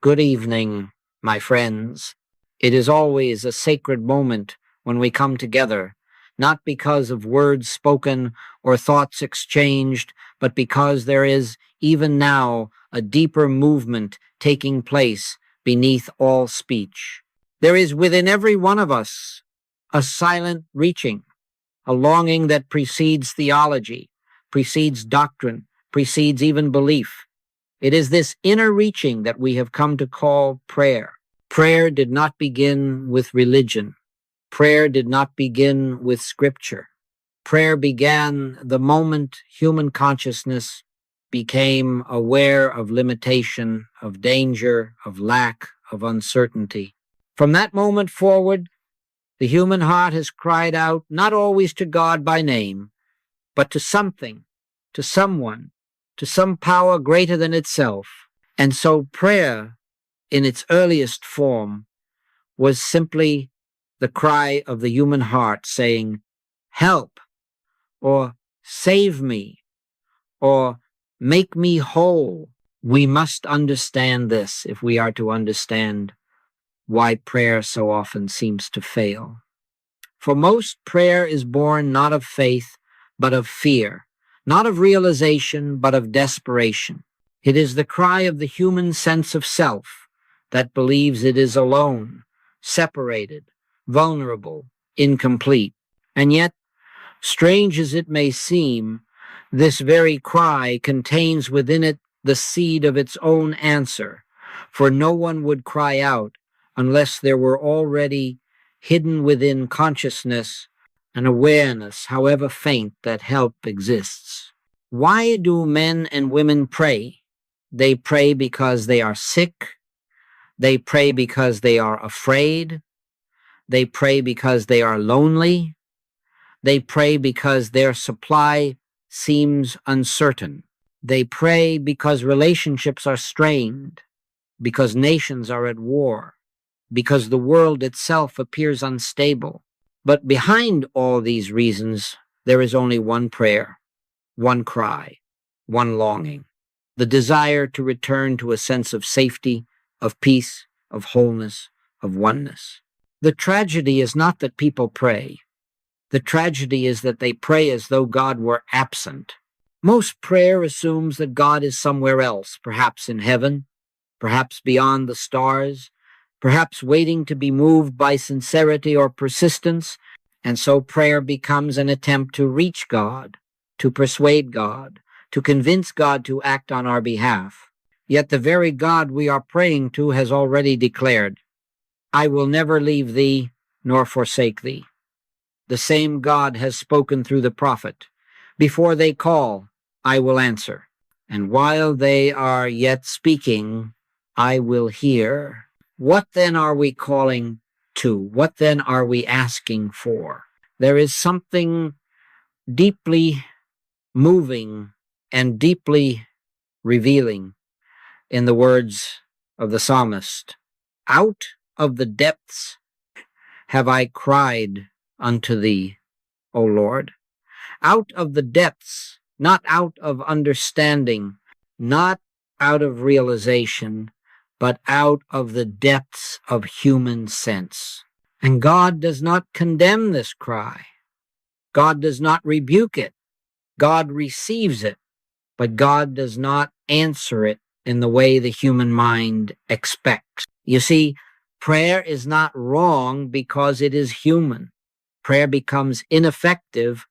Good evening, my friends. It is always a sacred moment when we come together, not because of words spoken or thoughts exchanged, but because there is, even now, a deeper movement taking place beneath all speech. There is within every one of us a silent reaching, a longing that precedes theology, precedes doctrine, precedes even belief. It is this inner reaching that we have come to call prayer. Prayer did not begin with religion. Prayer did not begin with scripture. Prayer began the moment human consciousness became aware of limitation, of danger, of lack, of uncertainty. From that moment forward, the human heart has cried out, not always to God by name, but to something, to someone, to some power greater than itself. And so prayer, in its earliest form, was simply the cry of the human heart saying, help, or save me, or make me whole. We must understand this if we are to understand why prayer so often seems to fail. For most, prayer is born not of faith, but of fear, not of realization, but of desperation. It is the cry of the human sense of self that believes it is alone, separated, vulnerable, incomplete. And yet, strange as it may seem, this very cry contains within it the seed of its own answer, for no one would cry out unless there were already hidden within consciousness an awareness, however faint, that help exists. Why do men and women pray? They pray because they are sick. They pray because they are afraid. They pray because they are lonely. They pray because their supply seems uncertain. They pray because relationships are strained, because nations are at war, because the world itself appears unstable. But behind all these reasons, there is only one prayer, one cry, one longing, the desire to return to a sense of safety, of peace, of wholeness, of oneness. The tragedy is not that people pray. The tragedy is that they pray as though God were absent. Most prayer assumes that God is somewhere else, perhaps in heaven, perhaps beyond the stars, perhaps waiting to be moved by sincerity or persistence, and so prayer becomes an attempt to reach God, to persuade God, to convince God to act on our behalf. Yet the very God we are praying to has already declared, I will never leave thee nor forsake thee. The same God has spoken through the prophet, before they call, I will answer. And while they are yet speaking, I will hear. What then are we calling to? What then are we asking for? There is something deeply moving and deeply revealing in the words of the psalmist. Out of the depths have I cried unto thee, O Lord. Out of the depths, not out of understanding, not out of realization, but out of the depths of human sense. And God does not condemn this cry. God does not rebuke it. God receives it, but God does not answer it in the way the human mind expects. You see, prayer is not wrong because it is human. Prayer becomes ineffective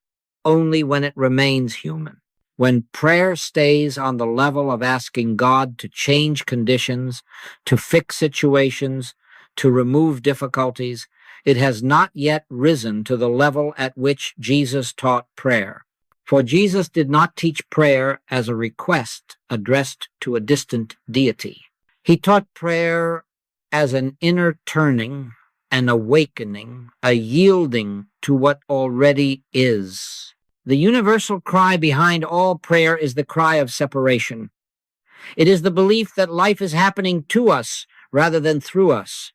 only when it remains human. When prayer stays on the level of asking God to change conditions, to fix situations, to remove difficulties, it has not yet risen to the level at which Jesus taught prayer. For Jesus did not teach prayer as a request addressed to a distant deity. He taught prayer as an inner turning, an awakening, a yielding to what already is. The universal cry behind all prayer is the cry of separation. It is the belief that life is happening to us rather than through us.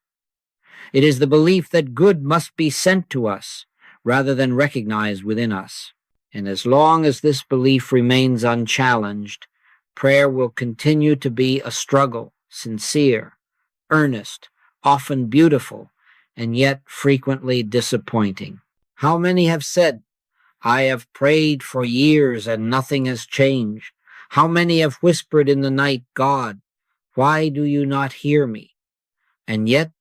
It is the belief that good must be sent to us rather than recognized within us. And as long as this belief remains unchallenged, prayer will continue to be a struggle, sincere, earnest, often beautiful, and yet frequently disappointing. How many have said, "I have prayed for years and nothing has changed"? How many have whispered in the night, "God, why do you not hear me?" And yet,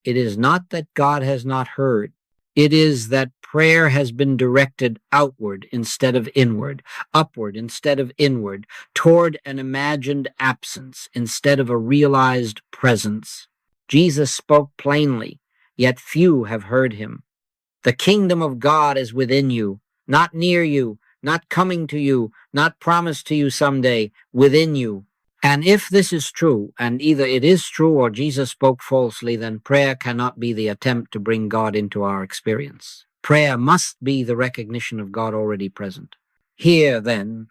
it is not that God has not heard. It is that prayer has been directed outward instead of inward, upward instead of inward, toward an imagined absence instead of a realized presence. Jesus spoke plainly, yet few have heard him. The kingdom of God is within you, not near you, not coming to you, not promised to you someday, within you. And if this is true, and either it is true or Jesus spoke falsely, then prayer cannot be the attempt to bring God into our experience. Prayer must be the recognition of God already present. Here, then,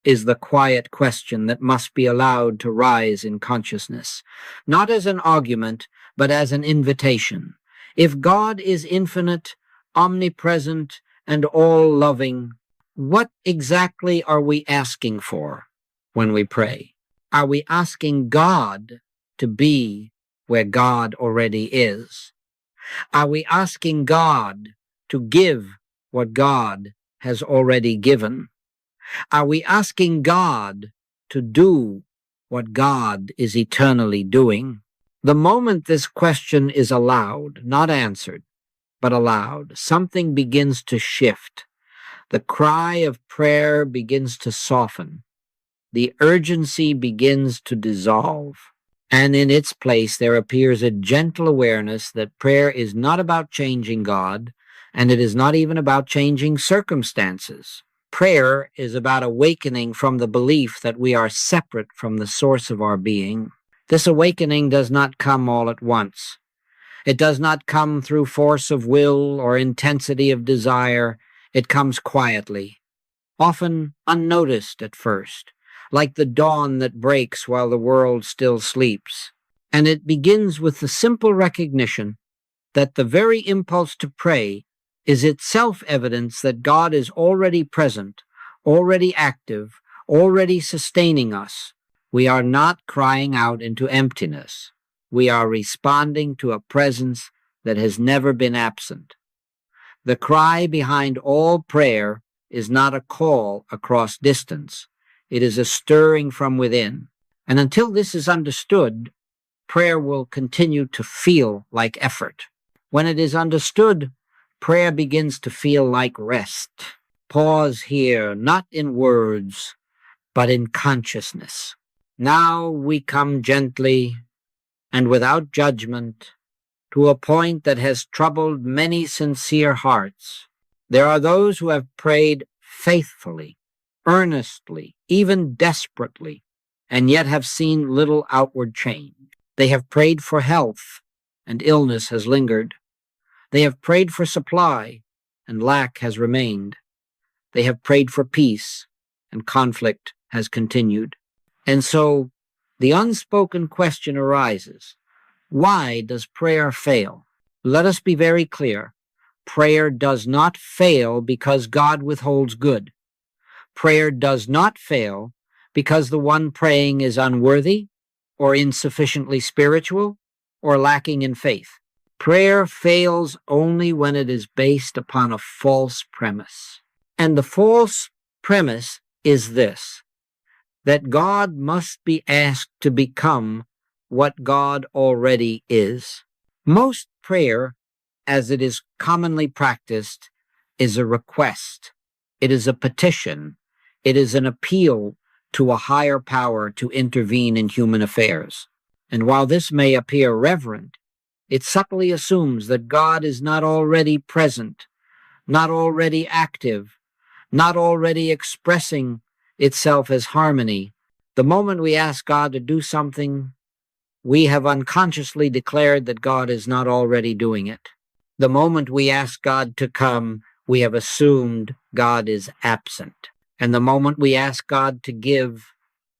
is the quiet question that must be allowed to rise in consciousness, not as an argument, but as an invitation. If God is infinite, omnipresent, and all-loving, what exactly are we asking for when we pray? Are we asking God to be where God already is? Are we asking God to give what God has already given? Are we asking God to do what God is eternally doing? The moment this question is allowed, not answered, but allowed, something begins to shift. The cry of prayer begins to soften. The urgency begins to dissolve, and in its place there appears a gentle awareness that prayer is not about changing God, and it is not even about changing circumstances. Prayer is about awakening from the belief that we are separate from the source of our being. This awakening does not come all at once. It does not come through force of will or intensity of desire. It comes quietly, often unnoticed at first, like the dawn that breaks while the world still sleeps. And it begins with the simple recognition that the very impulse to pray is itself evidence that God is already present, already active, already sustaining us. We are not crying out into emptiness. We are responding to a presence that has never been absent. The cry behind all prayer is not a call across distance. It is a stirring from within. And until this is understood, prayer will continue to feel like effort. When it is understood, prayer begins to feel like rest. Pause here, not in words, but in consciousness. Now we come gently and without judgment to a point that has troubled many sincere hearts. There are those who have prayed faithfully, earnestly, even desperately, and yet have seen little outward change. They have prayed for health, and illness has lingered. They have prayed for supply, and lack has remained. They have prayed for peace, and conflict has continued. And so the unspoken question arises, why does prayer fail? Let us be very clear. Prayer does not fail because God withholds good. Prayer does not fail because the one praying is unworthy or insufficiently spiritual or lacking in faith. Prayer fails only when it is based upon a false premise. And the false premise is this, that God must be asked to become what God already is. Most prayer, as it is commonly practiced, is a request. It is a petition. It is an appeal to a higher power to intervene in human affairs. And while this may appear reverent, it subtly assumes that God is not already present, not already active, not already expressing itself as harmony. The moment we ask God to do something, we have unconsciously declared that God is not already doing it. The moment we ask God to come, we have assumed God is absent. And the moment we ask God to give,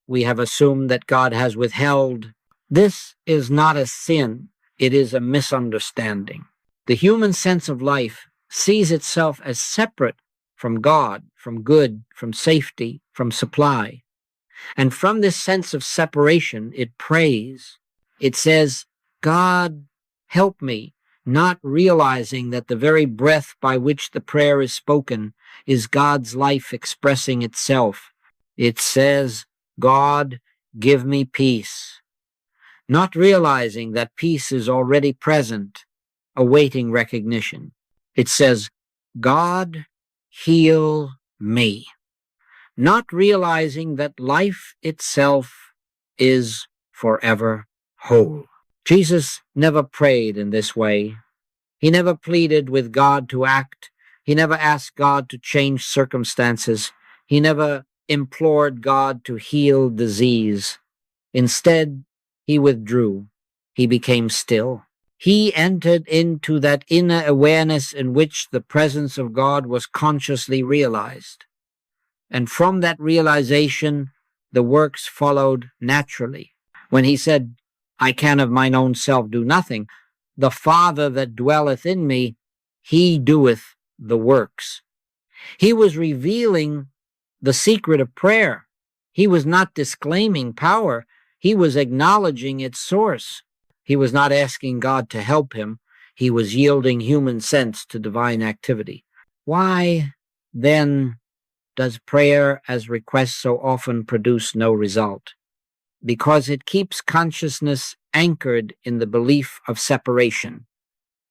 we have assumed that God has withheld. This is not a sin. It is a misunderstanding. The human sense of life sees itself as separate from God, from good, from safety, from supply. And from this sense of separation, it prays. It says, God, help me, not realizing that the very breath by which the prayer is spoken is God's life expressing itself. It says, God, give me peace. Not realizing that peace is already present, awaiting recognition. It says, God, heal me. Not realizing that life itself is forever whole. Jesus never prayed in this way. He never pleaded with God to act. He never asked God to change circumstances. He never implored God to heal disease. Instead, he withdrew. He became still. He entered into that inner awareness in which the presence of God was consciously realized. And from that realization, the works followed naturally. When he said, I can of mine own self do nothing, the Father that dwelleth in me, he doeth the works. He was revealing the secret of prayer. He was not disclaiming power. He was acknowledging its source. He was not asking God to help him. He was yielding human sense to divine activity. Why, then, does prayer as request so often produce no result? Because it keeps consciousness anchored in the belief of separation.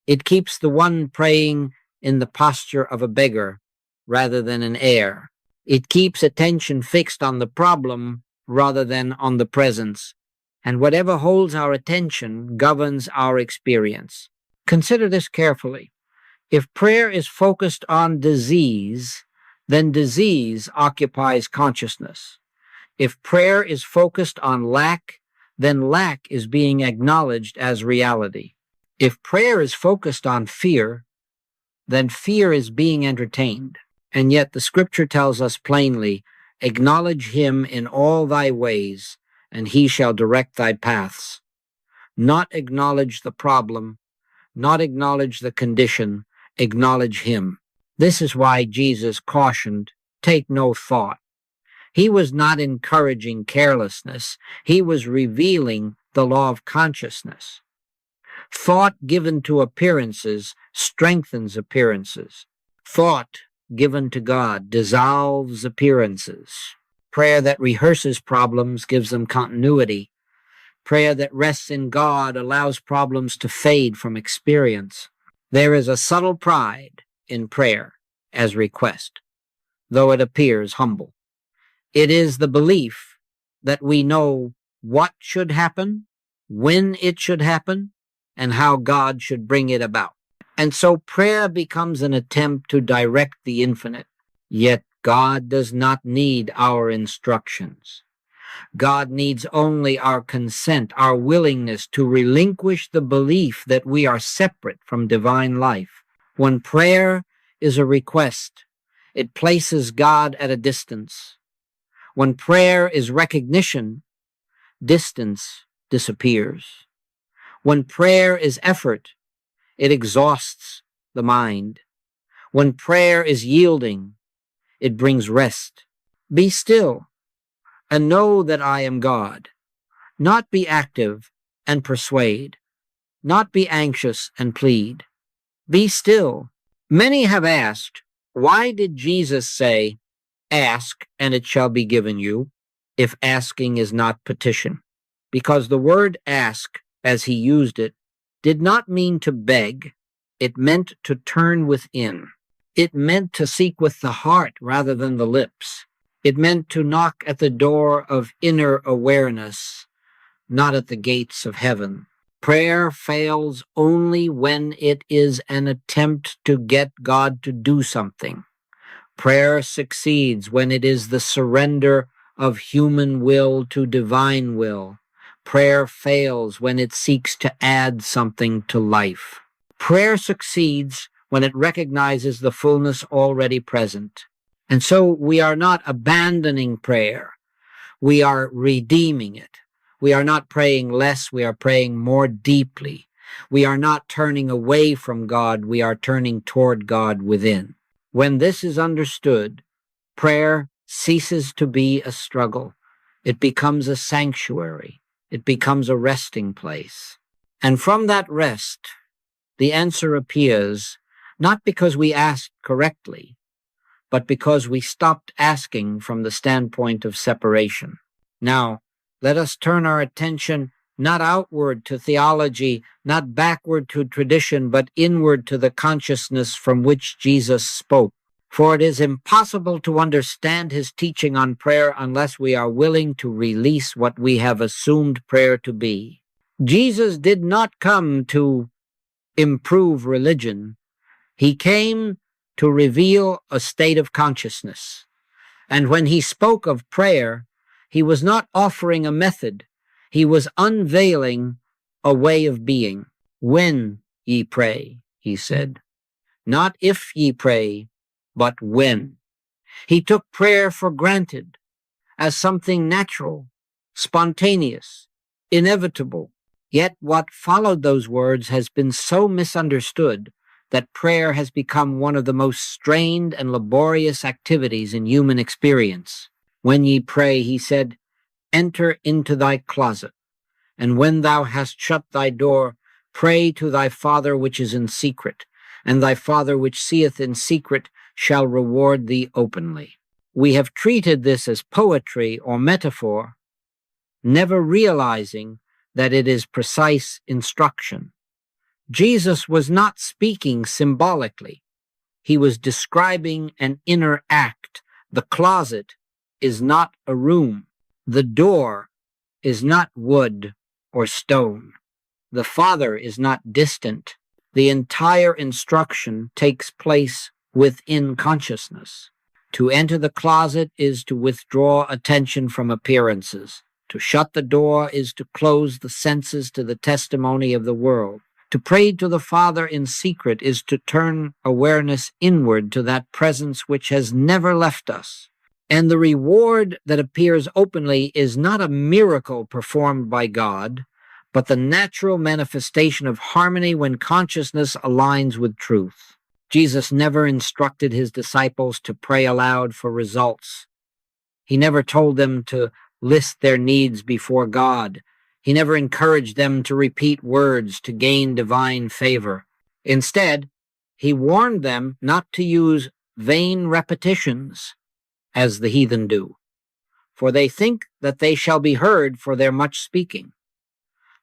It keeps the one praying in the posture of a beggar rather than an heir. It keeps attention fixed on the problem rather than on the presence. And whatever holds our attention governs our experience. Consider this carefully. If prayer is focused on disease, then disease occupies consciousness. If prayer is focused on lack, then lack is being acknowledged as reality. If prayer is focused on fear, then fear is being entertained. And yet the scripture tells us plainly, acknowledge him in all thy ways, and he shall direct thy paths. Not acknowledge the problem, not acknowledge the condition, acknowledge him. This is why Jesus cautioned, take no thought. He was not encouraging carelessness. He was revealing the law of consciousness. Thought given to appearances strengthens appearances. Thought given to God dissolves appearances. Prayer that rehearses problems gives them continuity. Prayer that rests in God allows problems to fade from experience. There is a subtle pride in prayer as request, though it appears humble. It is the belief that we know what should happen, when it should happen, and how God should bring it about. And so prayer becomes an attempt to direct the infinite. Yet God does not need our instructions. God needs only our consent, our willingness to relinquish the belief that we are separate from divine life. When prayer is a request, it places God at a distance. When prayer is recognition, distance disappears. When prayer is effort, it exhausts the mind. When prayer is yielding, it brings rest. Be still and know that I am God. Not be active and persuade. Not be anxious and plead. Be still. Many have asked, why did Jesus say, ask and it shall be given you, if asking is not petition? Because the word ask, as he used it, did not mean to beg. It meant to turn within. It meant to seek with the heart rather than the lips. It meant to knock at the door of inner awareness, not at the gates of heaven. Prayer fails only when it is an attempt to get God to do something. Prayer succeeds when it is the surrender of human will to divine will. Prayer fails when it seeks to add something to life. Prayer succeeds when it recognizes the fullness already present. And so we are not abandoning prayer. We are redeeming it. We are not praying less. We are praying more deeply. We are not turning away from God. We are turning toward God within. When this is understood, prayer ceases to be a struggle. It becomes a sanctuary. It becomes a resting place. And from that rest, the answer appears not because we asked correctly, but because we stopped asking from the standpoint of separation. Now, let us turn our attention not outward to theology, not backward to tradition, but inward to the consciousness from which Jesus spoke. For it is impossible to understand his teaching on prayer unless we are willing to release what we have assumed prayer to be. Jesus did not come to improve religion. He came to reveal a state of consciousness. And when he spoke of prayer, he was not offering a method. He was unveiling a way of being. When ye pray, he said, not if ye pray, but when. He took prayer for granted as something natural, spontaneous, inevitable. Yet what followed those words has been so misunderstood that prayer has become one of the most strained and laborious activities in human experience. When ye pray, he said, enter into thy closet, and when thou hast shut thy door, pray to thy Father which is in secret, and thy Father which seeth in secret shall reward thee openly. We have treated this as poetry or metaphor, never realizing that it is precise instruction. Jesus was not speaking symbolically. He was describing an inner act. The closet is not a room. The door is not wood or stone. The Father is not distant. The entire instruction takes place within consciousness. To enter the closet is to withdraw attention from appearances. To shut the door is to close the senses to the testimony of the world. To pray to the Father in secret is to turn awareness inward to that presence which has never left us. And the reward that appears openly is not a miracle performed by God, but the natural manifestation of harmony when consciousness aligns with truth. Jesus never instructed his disciples to pray aloud for results. He never told them to list their needs before God. He never encouraged them to repeat words to gain divine favor. Instead, he warned them not to use vain repetitions, as the heathen do, for they think that they shall be heard for their much speaking.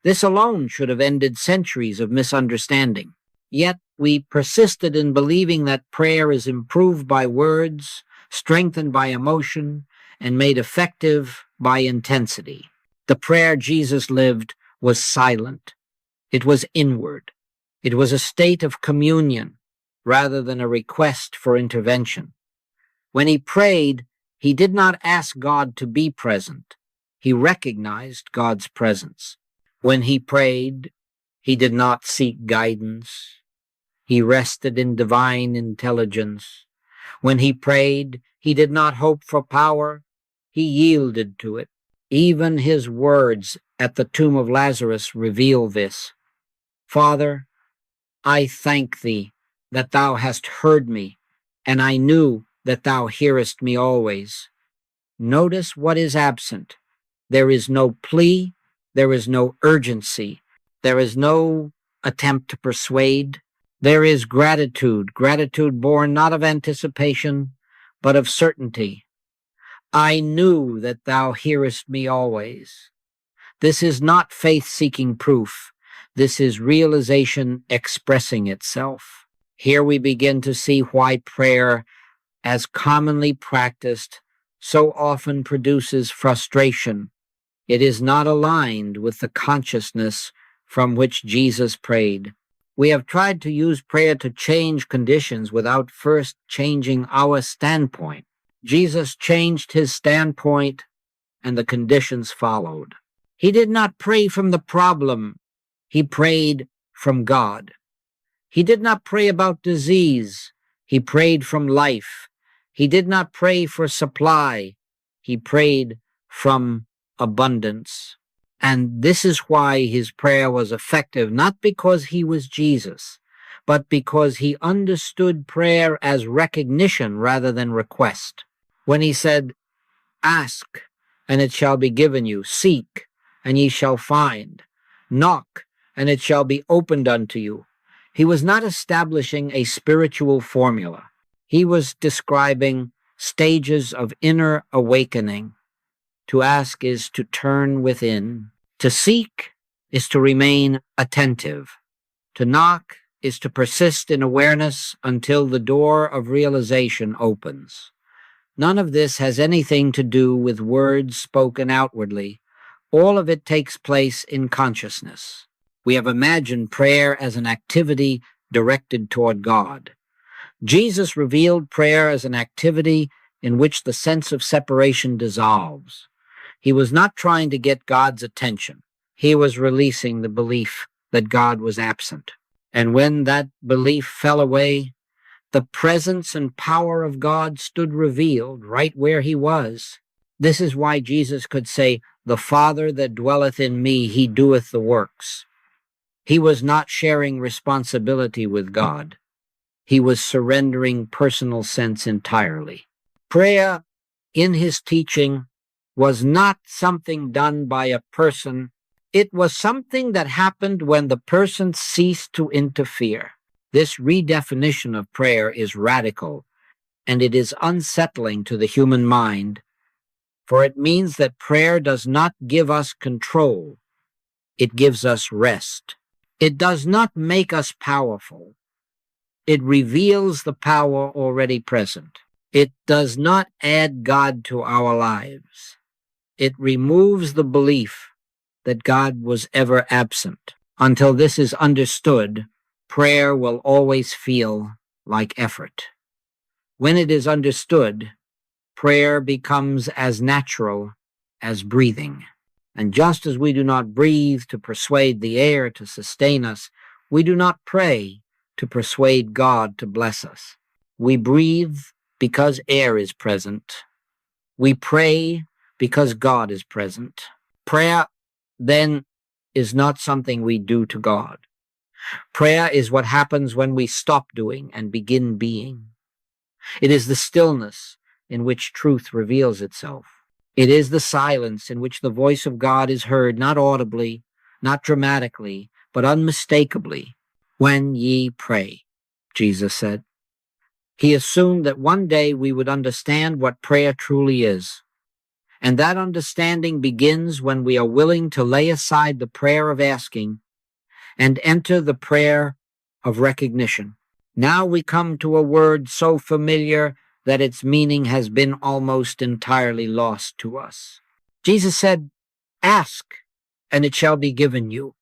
This alone should have ended centuries of misunderstanding. Yet we persisted in believing that prayer is improved by words, strengthened by emotion, and made effective by intensity. The prayer Jesus lived was silent. It was inward. It was a state of communion rather than a request for intervention. When he prayed, he did not ask God to be present. He recognized God's presence. When he prayed, he did not seek guidance. He rested in divine intelligence. When he prayed, he did not hope for power. He yielded to it. Even his words at the tomb of Lazarus reveal this. Father, I thank thee that thou hast heard me, and I knew that thou hearest me always. Notice what is absent. There is no plea. There is no urgency. There is no attempt to persuade. There is gratitude, gratitude born not of anticipation, but of certainty. I knew that thou hearest me always. This is not faith-seeking proof. This is realization expressing itself. Here we begin to see why prayer, as commonly practiced, so often produces frustration. It is not aligned with the consciousness from which Jesus prayed. We have tried to use prayer to change conditions without first changing our standpoint. Jesus changed his standpoint, and the conditions followed. He did not pray from the problem. He prayed from God. He did not pray about disease. He prayed from life. He did not pray for supply. He prayed from abundance. And this is why his prayer was effective, not because he was Jesus, but because he understood prayer as recognition rather than request. When he said, ask, and it shall be given you, seek, and ye shall find, knock, and it shall be opened unto you. He was not establishing a spiritual formula. He was describing stages of inner awakening. To ask is to turn within. To seek is to remain attentive. To knock is to persist in awareness until the door of realization opens. None of this has anything to do with words spoken outwardly. All of it takes place in consciousness. We have imagined prayer as an activity directed toward God. Jesus revealed prayer as an activity in which the sense of separation dissolves. He was not trying to get God's attention. He was releasing the belief that God was absent. And when that belief fell away, the presence and power of God stood revealed right where he was. This is why Jesus could say, "The Father that dwelleth in me, he doeth the works." He was not sharing responsibility with God. He was surrendering personal sense entirely. Prayer, in his teaching, was not something done by a person. It was something that happened when the person ceased to interfere. This redefinition of prayer is radical, and it is unsettling to the human mind, for it means that prayer does not give us control. It gives us rest. It does not make us powerful. It reveals the power already present. It does not add God to our lives. It removes the belief that God was ever absent. Until this is understood, prayer will always feel like effort. When it is understood, prayer becomes as natural as breathing. And just as we do not breathe to persuade the air to sustain us, we do not pray to persuade God to bless us. We breathe because air is present. We pray because God is present. Prayer, then, is not something we do to God. Prayer is what happens when we stop doing and begin being. It is the stillness in which truth reveals itself. It is the silence in which the voice of God is heard, not audibly, not dramatically, but unmistakably. When ye pray, Jesus said. He assumed that one day we would understand what prayer truly is. And that understanding begins when we are willing to lay aside the prayer of asking and enter the prayer of recognition. Now we come to a word so familiar that its meaning has been almost entirely lost to us. Jesus said, "Ask, and it shall be given you."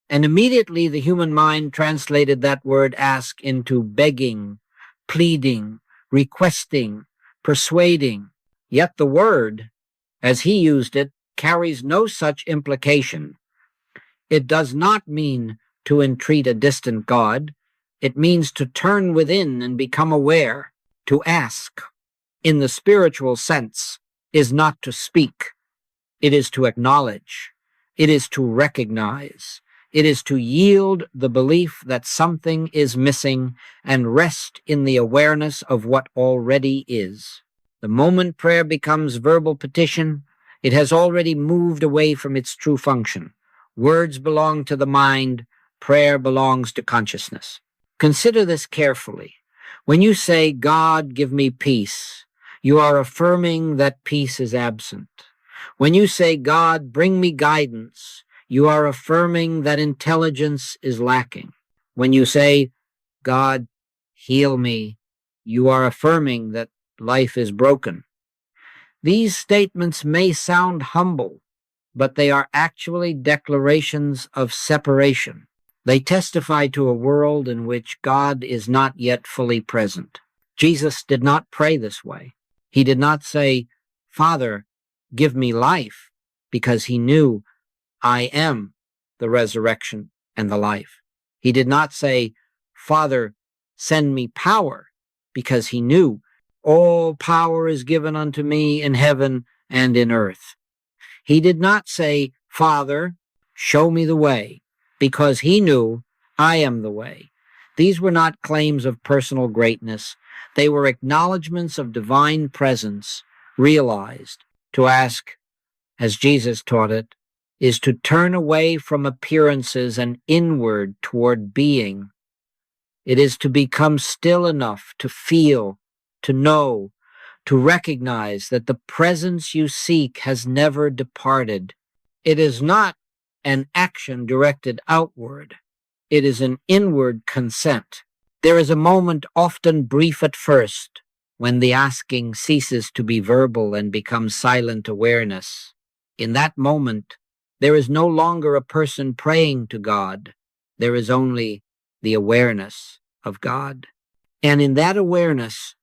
And immediately the human mind translated that word ask into begging, pleading, requesting, persuading. Yet the word, as he used it, carries no such implication. It does not mean to entreat a distant God. It means to turn within and become aware. To ask, in the spiritual sense, is not to speak. It is to acknowledge. It is to recognize. It is to yield the belief that something is missing and rest in the awareness of what already is. The moment prayer becomes verbal petition, it has already moved away from its true function. Words belong to the mind. Prayer belongs to consciousness. Consider this carefully. When you say, "God, give me peace," you are affirming that peace is absent. When you say, "God, bring me guidance," you are affirming that intelligence is lacking. When you say, "God, heal me," you are affirming that life is broken. These statements may sound humble, but they are actually declarations of separation. They testify to a world in which God is not yet fully present. Jesus did not pray this way. He did not say, "Father, give me life," because he knew, "I am the resurrection and the life." He did not say, "Father, send me power," because he knew, "All power is given unto me in heaven and in earth." He did not say, "Father, show me the way," because he knew, "I am the way." These were not claims of personal greatness. They were acknowledgments of divine presence, realized. To ask, as Jesus taught it, is to turn away from appearances and inward toward being. It is to become still enough to feel, to know, to recognize that the presence you seek has never departed. It is not an action directed outward. It is an inward consent. There is a moment, often brief at first, when the asking ceases to be verbal and becomes silent awareness. In that moment, there is no longer a person praying to God. There is only the awareness of God. And in that awareness,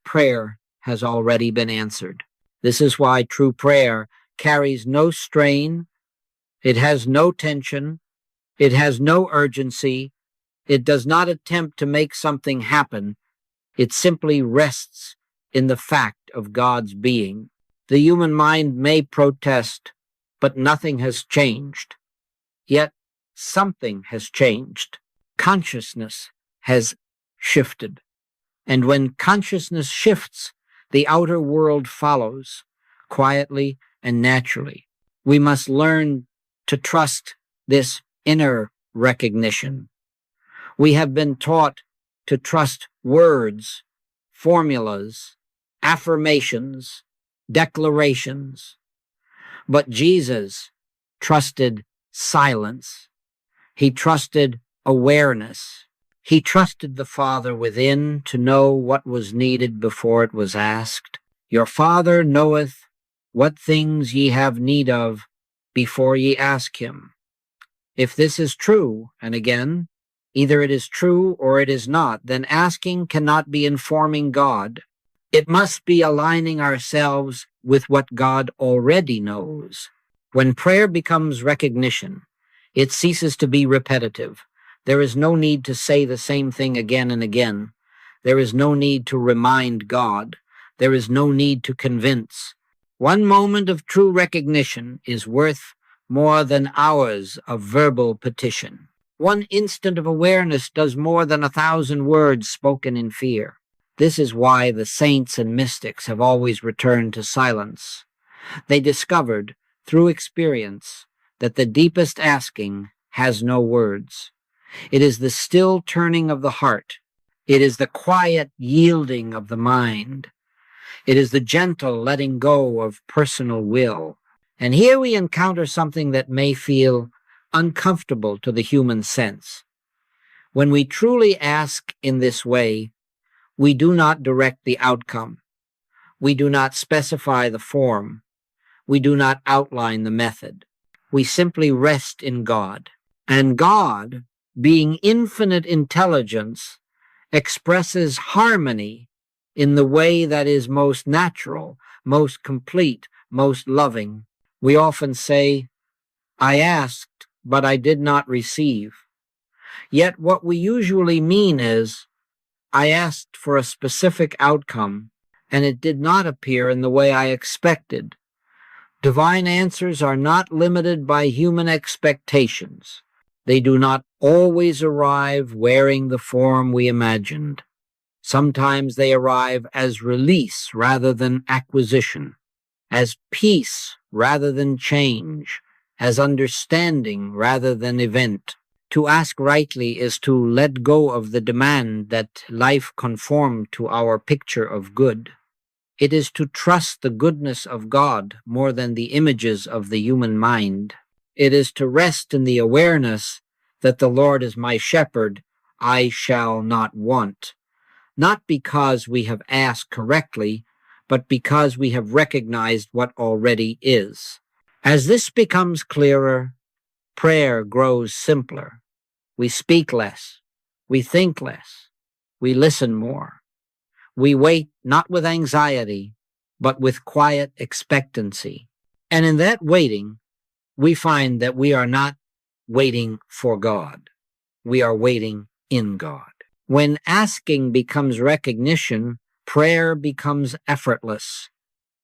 prayer has already been answered. This is why true prayer carries no strain, it has no tension, it has no urgency, it does not attempt to make something happen, it simply rests in the fact of God's being. The human mind may protest, but nothing has changed. Yet something has changed. Consciousness has shifted. And when consciousness shifts, the outer world follows, quietly and naturally. We must learn to trust this inner recognition. We have been taught to trust words, formulas, affirmations, declarations. But Jesus trusted silence. He trusted awareness. He trusted the Father within to know what was needed before it was asked. Your Father knoweth what things ye have need of before ye ask him. If this is true, and again, either it is true or it is not, then asking cannot be informing God. It must be aligning ourselves with what God already knows. When prayer becomes recognition, it ceases to be repetitive. There is no need to say the same thing again and again. There is no need to remind God. There is no need to convince. One moment of true recognition is worth more than hours of verbal petition. One instant of awareness does more than 1,000 words spoken in fear. This is why the saints and mystics have always returned to silence. They discovered, through experience, that the deepest asking has no words. It is the still turning of the heart. It is the quiet yielding of the mind. It is the gentle letting go of personal will. And here we encounter something that may feel uncomfortable to the human sense. When we truly ask in this way, we do not direct the outcome. We do not specify the form. We do not outline the method. We simply rest in God. And God, being infinite intelligence, expresses harmony in the way that is most natural, most complete, most loving. We often say, I asked, but I did not receive. Yet what we usually mean is, I asked for a specific outcome, and it did not appear in the way I expected. Divine answers are not limited by human expectations. They do not always arrive wearing the form we imagined. Sometimes they arrive as release rather than acquisition, as peace rather than change, as understanding rather than event. To ask rightly is to let go of the demand that life conform to our picture of good. It is to trust the goodness of God more than the images of the human mind. It is to rest in the awareness that the Lord is my shepherd, I shall not want. Not because we have asked correctly, but because we have recognized what already is. As this becomes clearer, prayer grows simpler. We speak less. We think less. We listen more. We wait not with anxiety, but with quiet expectancy. And in that waiting, we find that we are not waiting for God. We are waiting in God. When asking becomes recognition, prayer becomes effortless.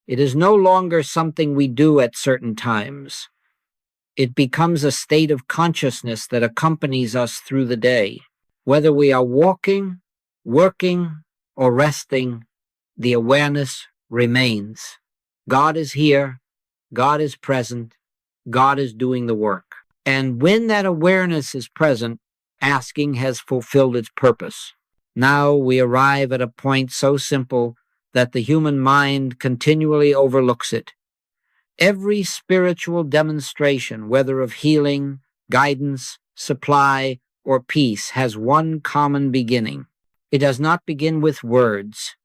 It is no longer something we do at certain times. It becomes a state of consciousness that accompanies us through the day. Whether we are walking, working, or resting, the awareness remains. God is here. God is present. God is doing the work. And when that awareness is present, asking has fulfilled its purpose. Now we arrive at a point so simple that the human mind continually overlooks it. Every spiritual demonstration, whether of healing, guidance, supply, or peace, has one common beginning. It does not begin with words.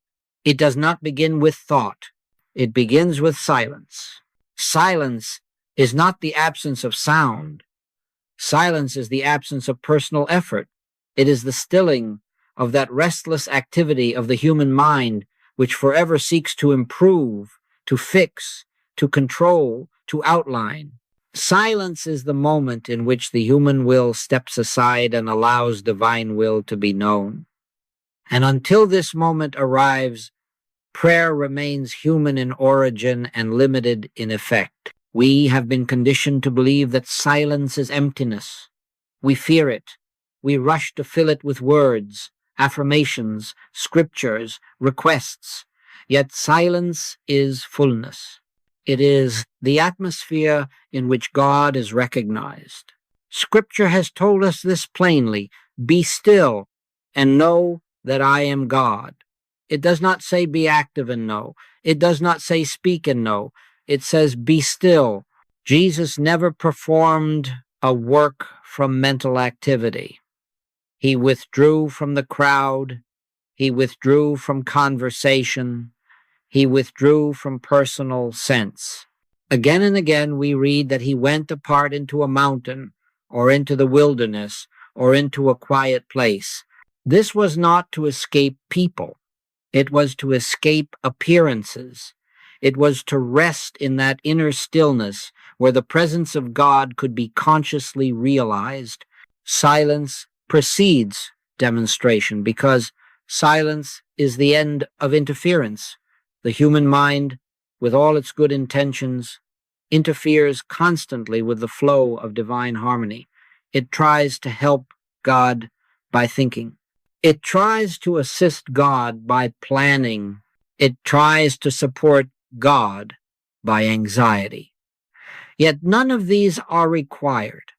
It does not begin with thought. It begins with silence. Silence is not the absence of sound. Silence is the absence of personal effort. It is the stilling of that restless activity of the human mind which forever seeks to improve, to fix, to control, to outline. Silence is the moment in which the human will steps aside and allows divine will to be known. And until this moment arrives, prayer remains human in origin and limited in effect. We have been conditioned to believe that silence is emptiness. We fear it. We rush to fill it with words, affirmations, scriptures, requests. Yet silence is fullness. It is the atmosphere in which God is recognized. Scripture has told us this plainly: be still and know that I am God. It does not say be active and know. It does not say speak and know. It says be still. Jesus never performed a work from mental activity. He withdrew from the crowd. He withdrew from conversation. He withdrew from personal sense. Again and again we read that he went apart into a mountain or into the wilderness or into a quiet place. This was not to escape people. It was to escape appearances. It was to rest in that inner stillness where the presence of God could be consciously realized. Silence precedes demonstration because silence is the end of interference. The human mind, with all its good intentions, interferes constantly with the flow of divine harmony. It tries to help God by thinking. It tries to assist God by planning. It tries to support God by anxiety. Yet none of these are required.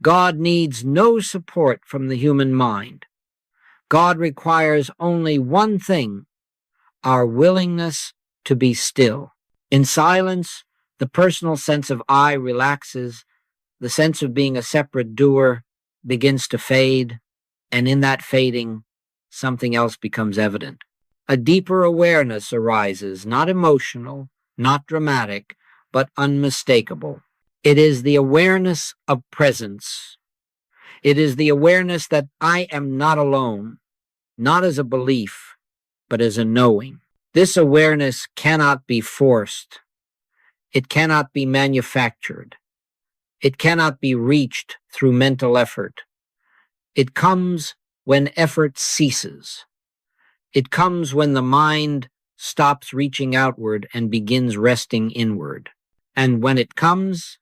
God needs no support from the human mind. God requires only one thing: our willingness to be still. In silence, the personal sense of I relaxes, the sense of being a separate doer begins to fade, and in that fading, something else becomes evident. A deeper awareness arises, not emotional, not dramatic, but unmistakable. It is the awareness of presence. It is the awareness that I am not alone, not as a belief, but as a knowing. This awareness cannot be forced. It cannot be manufactured. It cannot be reached through mental effort. It comes when effort ceases. It comes when the mind stops reaching outward and begins resting inward. And when it comes,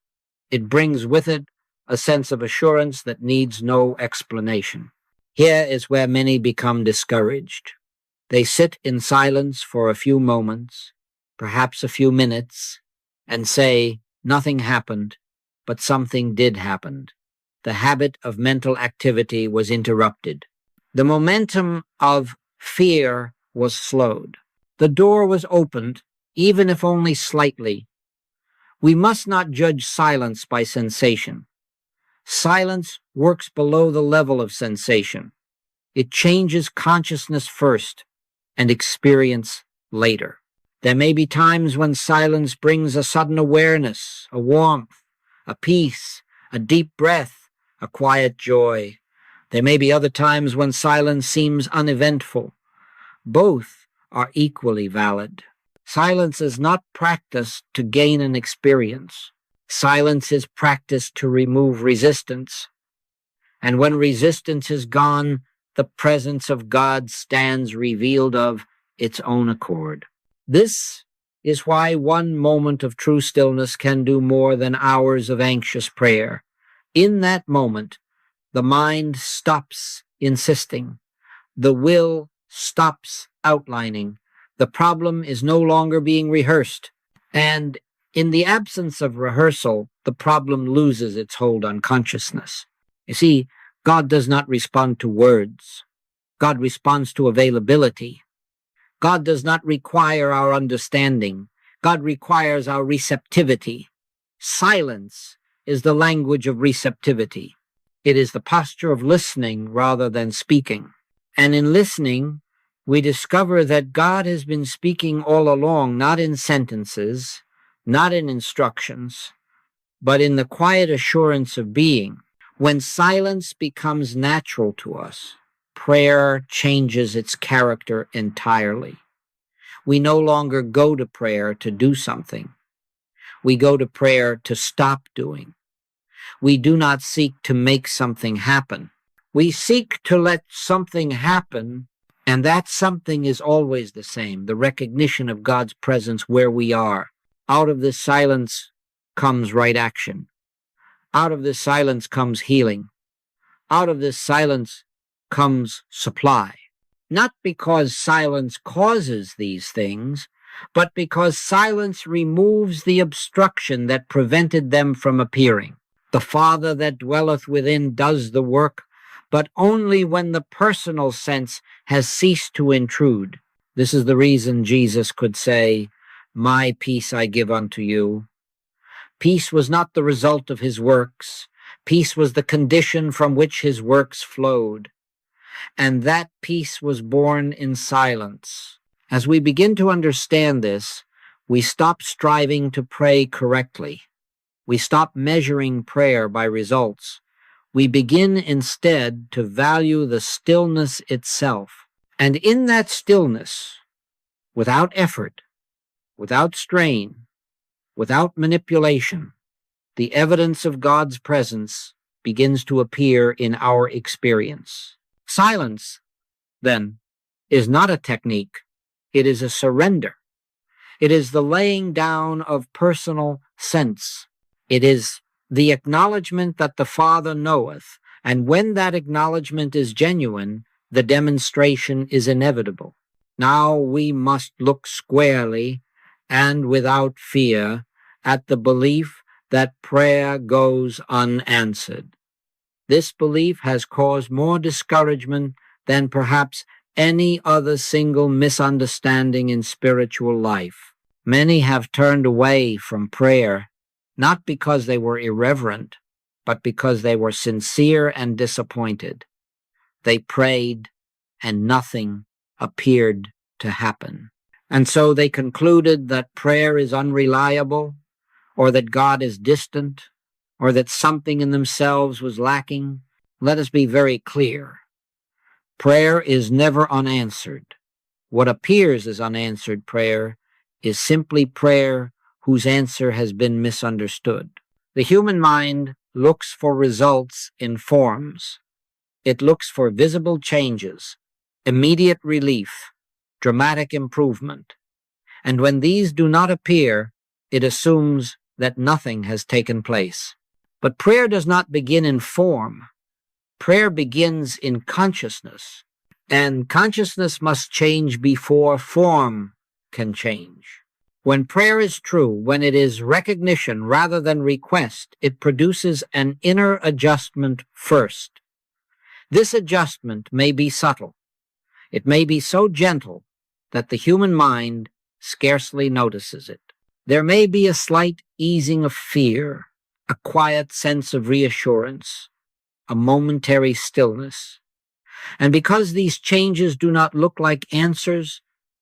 it brings with it a sense of assurance that needs no explanation. Here is where many become discouraged. They sit in silence for a few moments, perhaps a few minutes, and say, nothing happened, but something did happen. The habit of mental activity was interrupted. The momentum of fear was slowed. The door was opened, even if only slightly. We must not judge silence by sensation. Silence works below the level of sensation. It changes consciousness first and experience later. There may be times when silence brings a sudden awareness, a warmth, a peace, a deep breath, a quiet joy. There may be other times when silence seems uneventful. Both are equally valid. Silence is not practiced to gain an experience. Silence is practiced to remove resistance. And when resistance is gone, the presence of God stands revealed of its own accord. This is why one moment of true stillness can do more than hours of anxious prayer. In that moment, the mind stops insisting. The will stops outlining. The problem is no longer being rehearsed, and In the absence of rehearsal, the problem loses its hold on consciousness. You see, God does not respond to words. God responds to availability. God does not require our understanding. God requires our receptivity. Silence is the language of receptivity. It is the posture of listening rather than speaking. And in listening, we discover that God has been speaking all along, not in sentences, not in instructions, but in the quiet assurance of being. When silence becomes natural to us, prayer changes its character entirely. We no longer go to prayer to do something. We go to prayer to stop doing. We do not seek to make something happen. We seek to let something happen, and that something is always the same, the recognition of God's presence where we are. Out of this silence comes right action. Out of this silence comes healing. Out of this silence comes supply. Not because silence causes these things, but because silence removes the obstruction that prevented them from appearing. The Father that dwelleth within does the work, but only when the personal sense has ceased to intrude. This is the reason Jesus could say, "My peace I give unto you." Peace was not the result of his works. Peace was the condition from which his works flowed. And that peace was born in silence. As we begin to understand this, we stop striving to pray correctly. We stop measuring prayer by results. We begin instead to value the stillness itself. And in that stillness, without effort, without strain, without manipulation, the evidence of God's presence begins to appear in our experience. Silence, then, is not a technique. It is a surrender. It is the laying down of personal sense. It is the acknowledgement that the Father knoweth, and when that acknowledgement is genuine, the demonstration is inevitable. Now we must look squarely and without fear at the belief that prayer goes unanswered. This belief has caused more discouragement than perhaps any other single misunderstanding in spiritual life. Many have turned away from prayer, not because they were irreverent, but because they were sincere and disappointed. They prayed, and nothing appeared to happen. And so they concluded that prayer is unreliable, or that God is distant, or that something in themselves was lacking. Let us be very clear. Prayer is never unanswered. What appears as unanswered prayer is simply prayer whose answer has been misunderstood. The human mind looks for results in forms. It looks for visible changes, immediate relief, dramatic improvement. And when these do not appear, it assumes that nothing has taken place. But prayer does not begin in form. Prayer begins in consciousness, and consciousness must change before form can change. When prayer is true, when it is recognition rather than request, it produces an inner adjustment first. This adjustment may be subtle. It may be so gentle that the human mind scarcely notices it. There may be a slight easing of fear, a quiet sense of reassurance, a momentary stillness. And because these changes do not look like answers,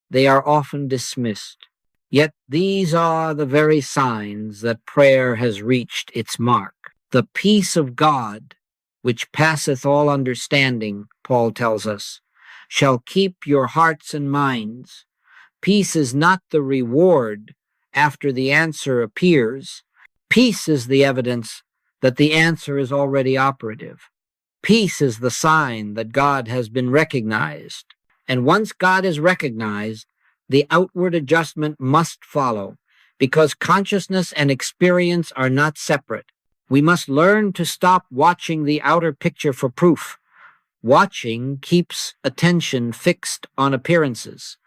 they are often dismissed. Yet these are the very signs that prayer has reached its mark. The peace of God, which passeth all understanding, Paul tells us, shall keep your hearts and minds. Peace is not the reward after the answer appears. Peace is the evidence that the answer is already operative. Peace is the sign that God has been recognized. And once God is recognized, the outward adjustment must follow, because consciousness and experience are not separate. We must learn to stop watching the outer picture for proof. Watching keeps attention fixed on appearances.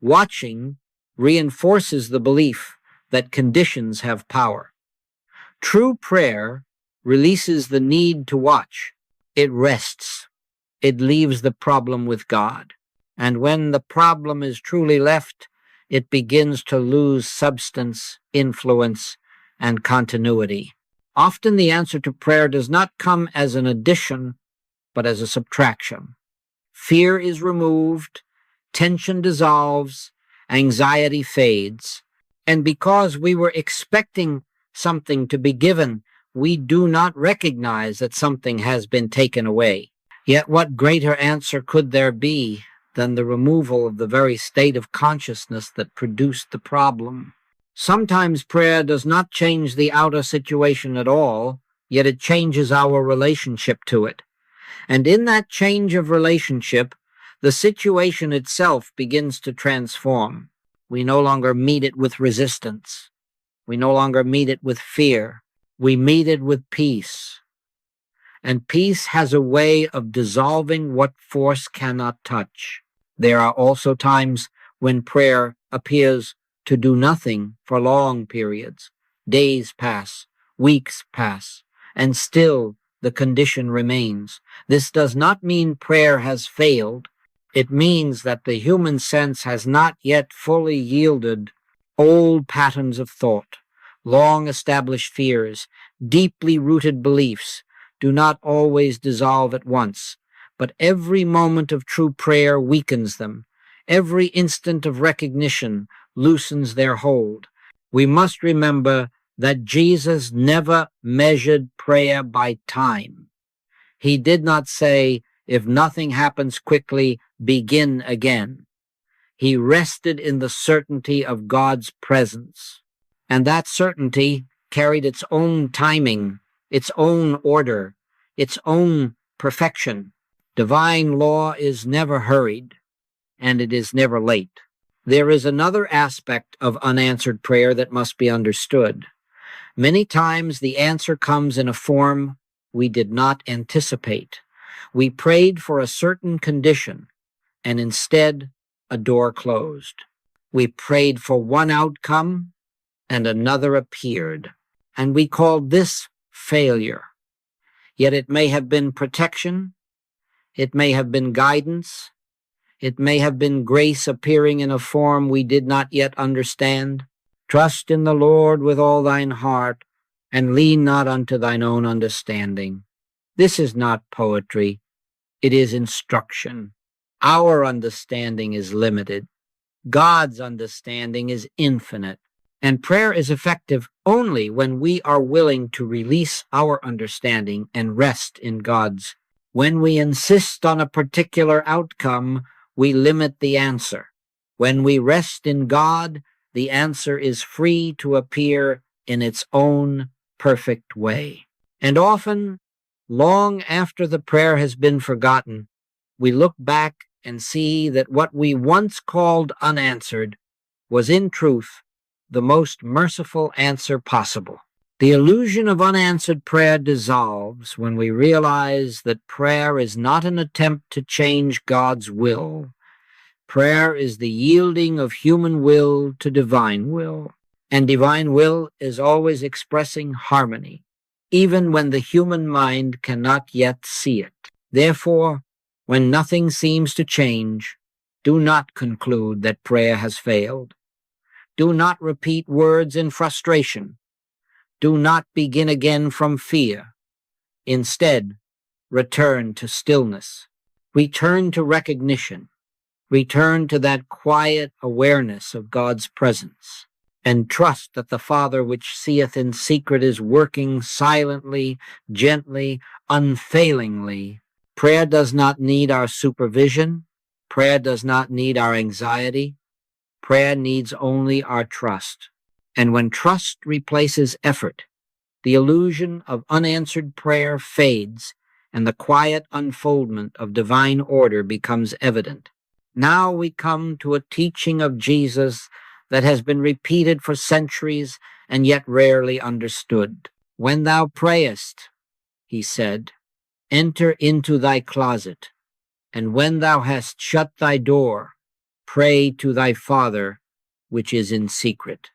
Watching reinforces the belief that conditions have power. True prayer releases the need to watch. It rests. It leaves the problem with God. And when the problem is truly left, it begins to lose substance, influence, and continuity. Often the answer to prayer does not come as an addition, but as a subtraction. Fear is removed, tension dissolves, anxiety fades, and because we were expecting something to be given, we do not recognize that something has been taken away. Yet what greater answer could there be than the removal of the very state of consciousness that produced the problem? Sometimes prayer does not change the outer situation at all, yet it changes our relationship to it. And in that change of relationship, the situation itself begins to transform. We no longer meet it with resistance. We no longer meet it with fear. We meet it with peace. And peace has a way of dissolving what force cannot touch. There are also times when prayer appears to do nothing for long periods. Days pass, weeks pass, and still the condition remains. This does not mean prayer has failed. It means that the human sense has not yet fully yielded. Old patterns of thought, long-established fears, deeply rooted beliefs do not always dissolve at once, but every moment of true prayer weakens them. Every instant of recognition loosens their hold. We must remember that Jesus never measured prayer by time. He did not say, if nothing happens quickly, begin again. He rested in the certainty of God's presence. And that certainty carried its own timing, its own order, its own perfection. Divine law is never hurried, and it is never late. There is another aspect of unanswered prayer that must be understood. Many times the answer comes in a form we did not anticipate. We prayed for a certain condition, and instead a door closed. We prayed for one outcome, and another appeared, and we called this failure. Yet it may have been protection, it may have been guidance, it may have been grace appearing in a form we did not yet understand. Trust in the Lord with all thine heart, and lean not unto thine own understanding. This is not poetry, it is instruction. Our understanding is limited. God's understanding is infinite. And prayer is effective only when we are willing to release our understanding and rest in God's. When we insist on a particular outcome, we limit the answer. When we rest in God, the answer is free to appear in its own perfect way. And often, long after the prayer has been forgotten, we look back and see that what we once called unanswered was in truth the most merciful answer possible. The illusion of unanswered prayer dissolves when we realize that prayer is not an attempt to change God's will. Prayer is the yielding of human will to divine will, and divine will is always expressing harmony, even when the human mind cannot yet see it. Therefore, when nothing seems to change, do not conclude that prayer has failed. Do not repeat words in frustration. Do not begin again from fear. Instead, return to stillness. Return to recognition. Return to that quiet awareness of God's presence. And trust that the Father which seeth in secret is working silently, gently, unfailingly. Prayer does not need our supervision. Prayer does not need our anxiety. Prayer needs only our trust. And when trust replaces effort, the illusion of unanswered prayer fades, and the quiet unfoldment of divine order becomes evident. Now we come to a teaching of Jesus that has been repeated for centuries and yet rarely understood. When thou prayest, he said, enter into thy closet, and when thou hast shut thy door, pray to thy Father which is in secret.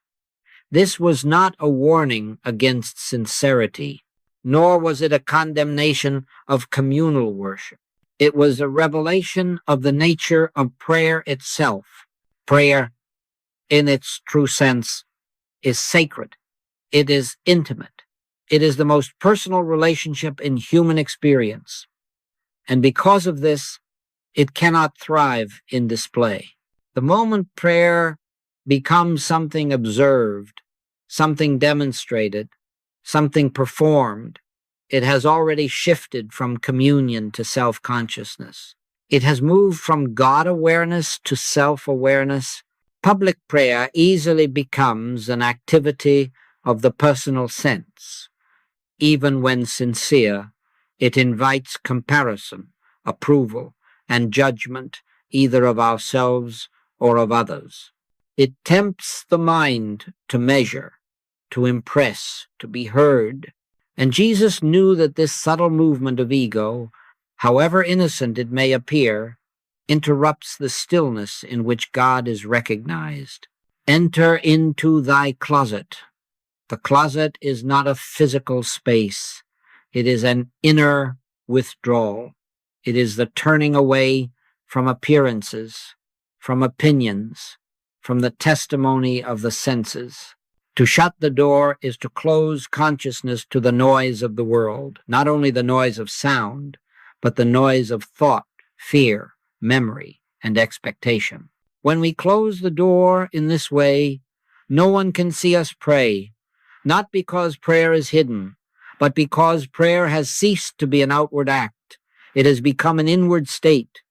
This was not a warning against sincerity, nor was it a condemnation of communal worship. It was a revelation of the nature of prayer itself. Prayer, in its true sense, is sacred. It is intimate. It is the most personal relationship in human experience. And because of this, it cannot thrive in display. The moment prayer becomes something observed, something demonstrated, something performed, it has already shifted from communion to self-consciousness. It has moved from God awareness to self-awareness. Public prayer easily becomes an activity of the personal sense. Even when sincere, it invites comparison, approval, and judgment either of ourselves or of others. It tempts the mind to measure, to impress, to be heard. And Jesus knew that this subtle movement of ego, however innocent it may appear, interrupts the stillness in which God is recognized. Enter into thy closet. The closet is not a physical space. It is an inner withdrawal. It is the turning away from appearances, from opinions, from the testimony of the senses. To shut the door is to close consciousness to the noise of the world, not only the noise of sound, but the noise of thought, fear, memory, and expectation. When we close the door in this way, no one can see us pray, not because prayer is hidden, but because prayer has ceased to be an outward act. It has become an inward state.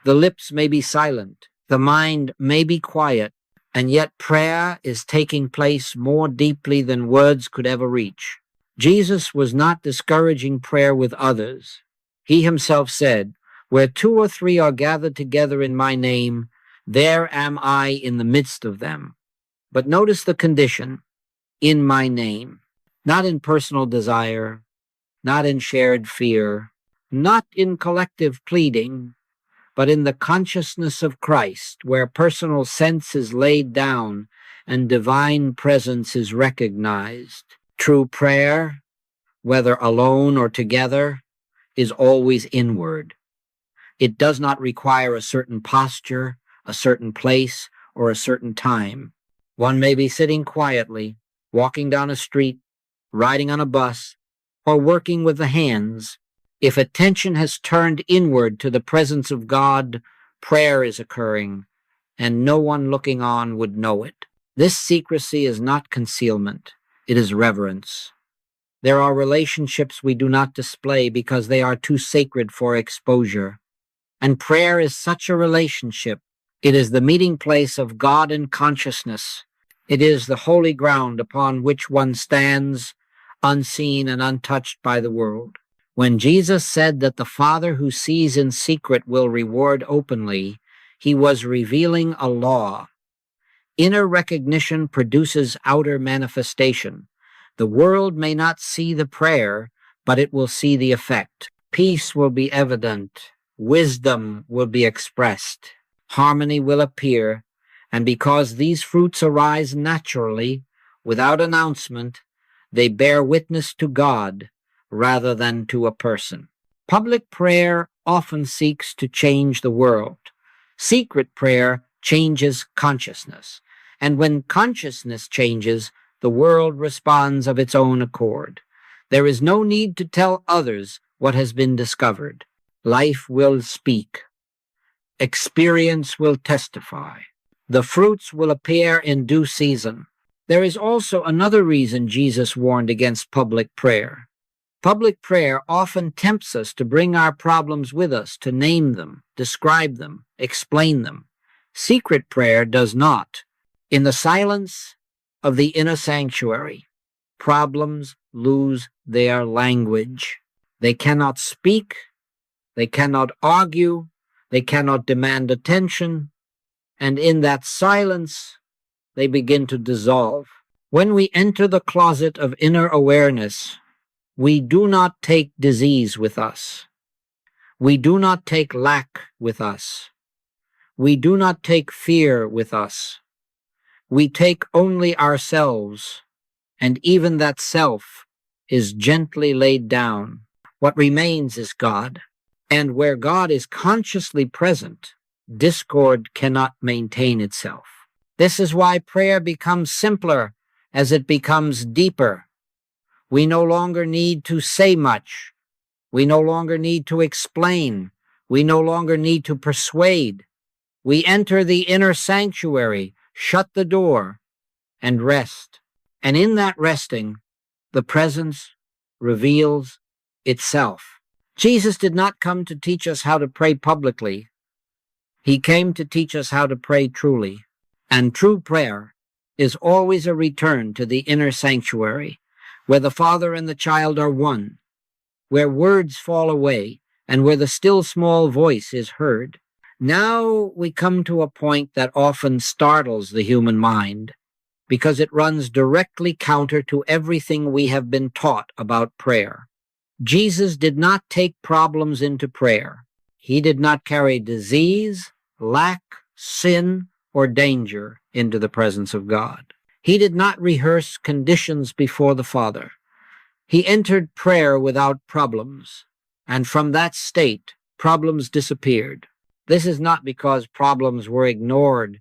The lips may be silent, the mind may be quiet, and yet prayer is taking place more deeply than words could ever reach. Jesus was not discouraging prayer with others. He himself said, "Where two or three are gathered together in my name, there am I in the midst of them." But notice the condition, in my name, not in personal desire, not in shared fear, not in collective pleading, but in the consciousness of Christ, where personal sense is laid down and divine presence is recognized. True prayer, whether alone or together, is always inward. It does not require a certain posture, a certain place, or a certain time. One may be sitting quietly, walking down a street, riding on a bus, or working with the hands. If attention has turned inward to the presence of God, prayer is occurring, and no one looking on would know it. This secrecy is not concealment, it is reverence. There are relationships we do not display because they are too sacred for exposure. And prayer is such a relationship. It is the meeting place of God and consciousness. It is the holy ground upon which one stands, unseen and untouched by the world. When Jesus said that the Father who sees in secret will reward openly, he was revealing a law. Inner recognition produces outer manifestation. The world may not see the prayer, but it will see the effect. Peace will be evident. Wisdom will be expressed. Harmony will appear. And because these fruits arise naturally, without announcement, they bear witness to God rather than to a person. Public prayer often seeks to change the world. Secret prayer changes consciousness. And when consciousness changes, the world responds of its own accord. There is no need to tell others what has been discovered. Life will speak. Experience will testify. The fruits will appear in due season. There is also another reason Jesus warned against public prayer. Public prayer often tempts us to bring our problems with us, to name them, describe them, explain them. Secret prayer does not. In the silence of the inner sanctuary, problems lose their language. They cannot speak, they cannot argue, they cannot demand attention, and in that silence, they begin to dissolve. When we enter the closet of inner awareness, we do not take disease with us. We do not take lack with us. We do not take fear with us. we take only ourselves, and even that self is gently laid down. What remains is God. And where God is consciously present, discord cannot maintain itself. This is why prayer becomes simpler as it becomes deeper. We no longer need to say much. We no longer need to explain. We no longer need to persuade. We enter the inner sanctuary, shut the door, and rest. And in that resting, the presence reveals itself. Jesus did not come to teach us how to pray publicly. He came to teach us how to pray truly. And true prayer is always a return to the inner sanctuary, where the Father and the child are one, where words fall away, and where the still small voice is heard. Now we come to a point that often startles the human mind, because it runs directly counter to everything we have been taught about prayer. Jesus did not take problems into prayer. He did not carry disease, lack, sin, or danger into the presence of God. He did not rehearse conditions before the Father. He entered prayer without problems, and from that state, problems disappeared. This is not because problems were ignored,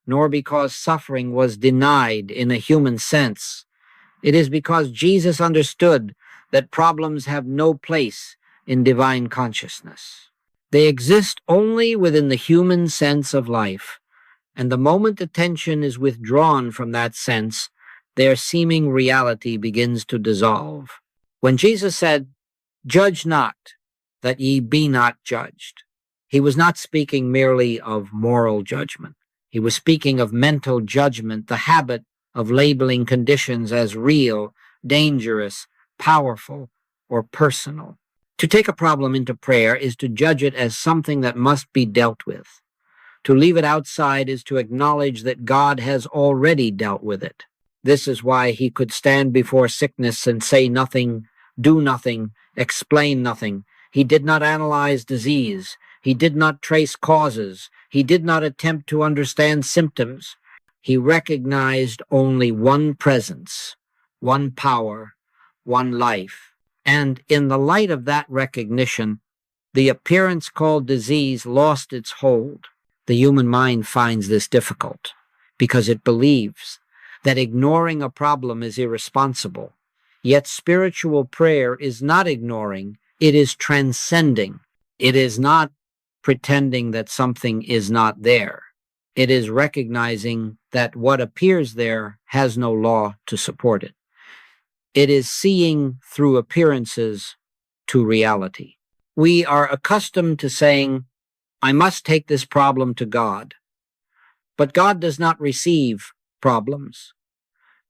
nor because suffering was denied in a human sense. It is because Jesus understood that problems have no place in divine consciousness. They exist only within the human sense of life, and the moment attention is withdrawn from that sense, their seeming reality begins to dissolve. When Jesus said, "Judge not, that ye be not judged," he was not speaking merely of moral judgment. He was speaking of mental judgment, the habit of labeling conditions as real, dangerous, powerful, or personal. To take a problem into prayer is to judge it as something that must be dealt with. To leave it outside is to acknowledge that God has already dealt with it. This is why he could stand before sickness and say nothing, do nothing, explain nothing. He did not analyze disease. He did not trace causes. He did not attempt to understand symptoms. He recognized only one presence, one power, one life. And in the light of that recognition, the appearance called disease lost its hold. The human mind finds this difficult because it believes that ignoring a problem is irresponsible. Yet spiritual prayer is not ignoring, it is transcending. It is not pretending that something is not there. It is recognizing that what appears there has no law to support it. It is seeing through appearances to reality. We are accustomed to saying, "I must take this problem to God." But God does not receive problems.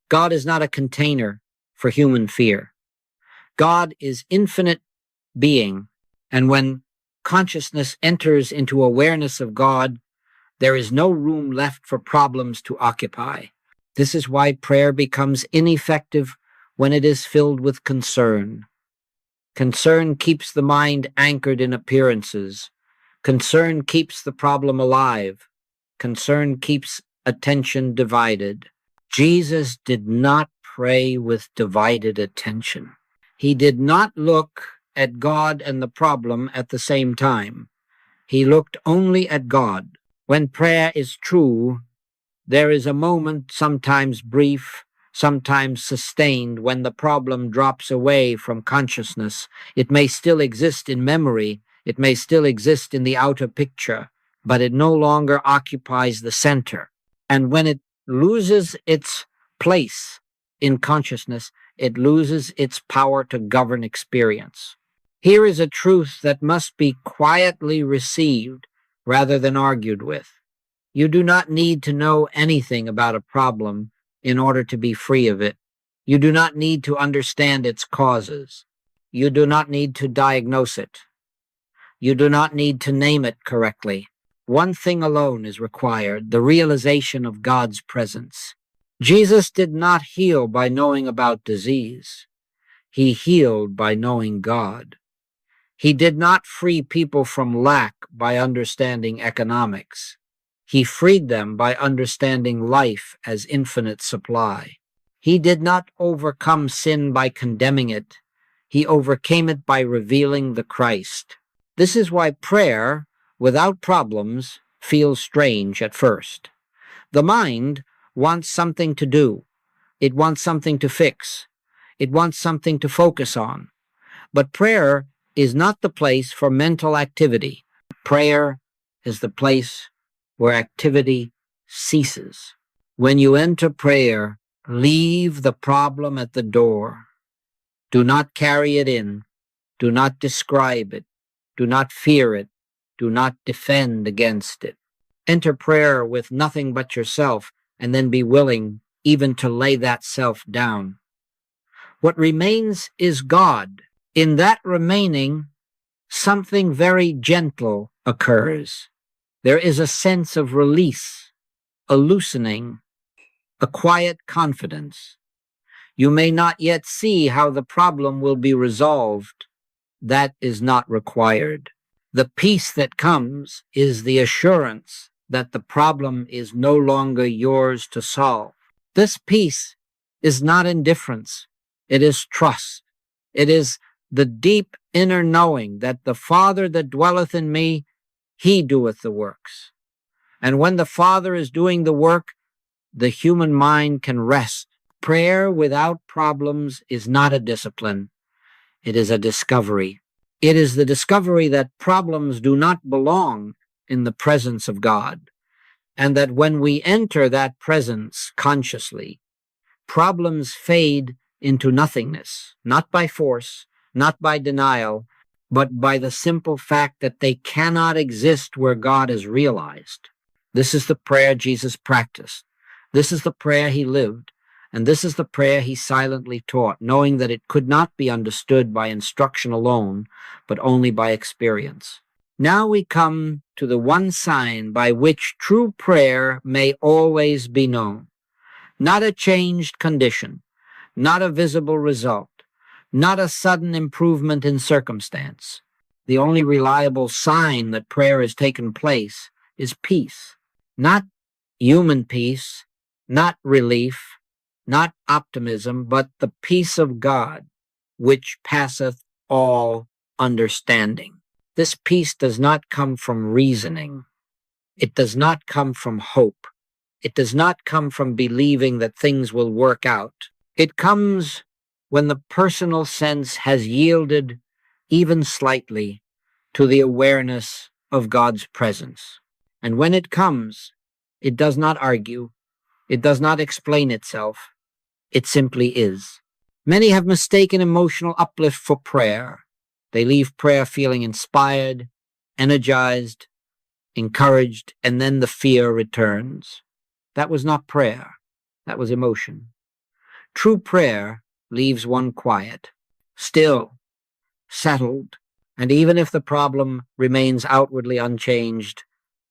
God is not a container for human fear. God is infinite being, and when consciousness enters into awareness of God, there is no room left for problems to occupy. This is why prayer becomes ineffective when it is filled with concern. Concern keeps the mind anchored in appearances. Concern keeps the problem alive. Concern keeps attention divided. Jesus did not pray with divided attention. He did not look at God and the problem at the same time. He looked only at God. When prayer is true, there is a moment, sometimes brief, sometimes sustained, when the problem drops away from consciousness. It may still exist in memory, it may still exist in the outer picture, but it no longer occupies the center. And when it loses its place in consciousness, it loses its power to govern experience. Here is a truth that must be quietly received rather than argued with. You do not need to know anything about a problem in order to be free of it. You do not need to understand its causes. You do not need to diagnose it. You do not need to name it correctly. One thing alone is required, the realization of God's presence. Jesus did not heal by knowing about disease. He healed by knowing God. He did not free people from lack by understanding economics. He freed them by understanding life as infinite supply. He did not overcome sin by condemning it. He overcame it by revealing the Christ. This is why prayer, without problems, feels strange at first. The mind wants something to do. It wants something to fix. It wants something to focus on. But prayer is not the place for mental activity. Prayer is the place where activity ceases. When you enter prayer, leave the problem at the door. Do not carry it in. Do not describe it. Do not fear it. Do not defend against it. Enter prayer with nothing but yourself, and then be willing even to lay that self down. What remains is God. In that remaining, something very gentle occurs. There is a sense of release, a loosening, a quiet confidence. You may not yet see how the problem will be resolved. That is not required. The peace that comes is the assurance that the problem is no longer yours to solve. This peace is not indifference. It is trust. It is the deep inner knowing that the Father that dwelleth in me, he doeth the works. And when the Father is doing the work, the human mind can rest. Prayer without problems is not a discipline. It is a discovery. It is the discovery that problems do not belong in the presence of God, and that when we enter that presence consciously, problems fade into nothingness, not by force, not by denial, but by the simple fact that they cannot exist where God is realized. This is the prayer Jesus practiced. This is the prayer he lived. And this is the prayer he silently taught, knowing that it could not be understood by instruction alone, but only by experience. Now we come to the one sign by which true prayer may always be known. Not a changed condition, not a visible result, not a sudden improvement in circumstance. The only reliable sign that prayer has taken place is peace. Not human peace, not relief, not optimism, but the peace of God, which passeth all understanding. This peace does not come from reasoning. It does not come from hope. It does not come from believing that things will work out. It comes when the personal sense has yielded, even slightly, to the awareness of God's presence. And when it comes, it does not argue. It does not explain itself. It simply is. Many have mistaken emotional uplift for prayer. They leave prayer feeling inspired, energized, encouraged, and then the fear returns. That was not prayer. That was emotion. True prayer leaves one quiet, still, settled, and even if the problem remains outwardly unchanged,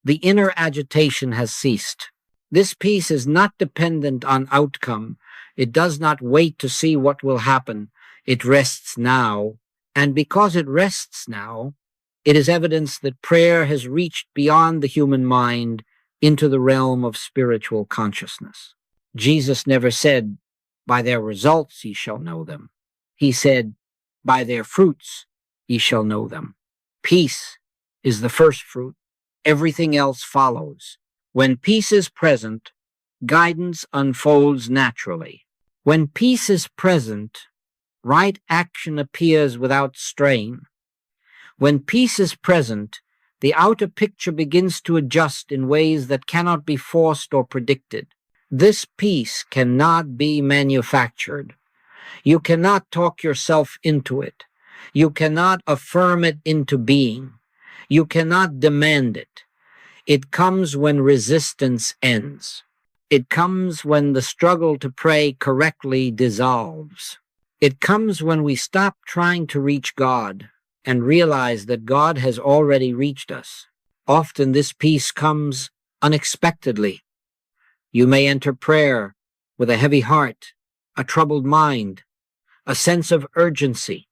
the inner agitation has ceased. This peace is not dependent on outcome. It does not wait to see what will happen. It rests now. And because it rests now, it is evidence that prayer has reached beyond the human mind into the realm of spiritual consciousness. Jesus never said, "By their results ye shall know them." He said, "By their fruits ye shall know them." Peace is the first fruit. Everything else follows. When peace is present, guidance unfolds naturally. When peace is present, right action appears without strain. When peace is present, the outer picture begins to adjust in ways that cannot be forced or predicted. This peace cannot be manufactured. You cannot talk yourself into it. You cannot affirm it into being. You cannot demand it. It comes when resistance ends. It comes when the struggle to pray correctly dissolves. It comes when we stop trying to reach God and realize that God has already reached us. Often this peace comes unexpectedly. You may enter prayer with a heavy heart, a troubled mind, a sense of urgency,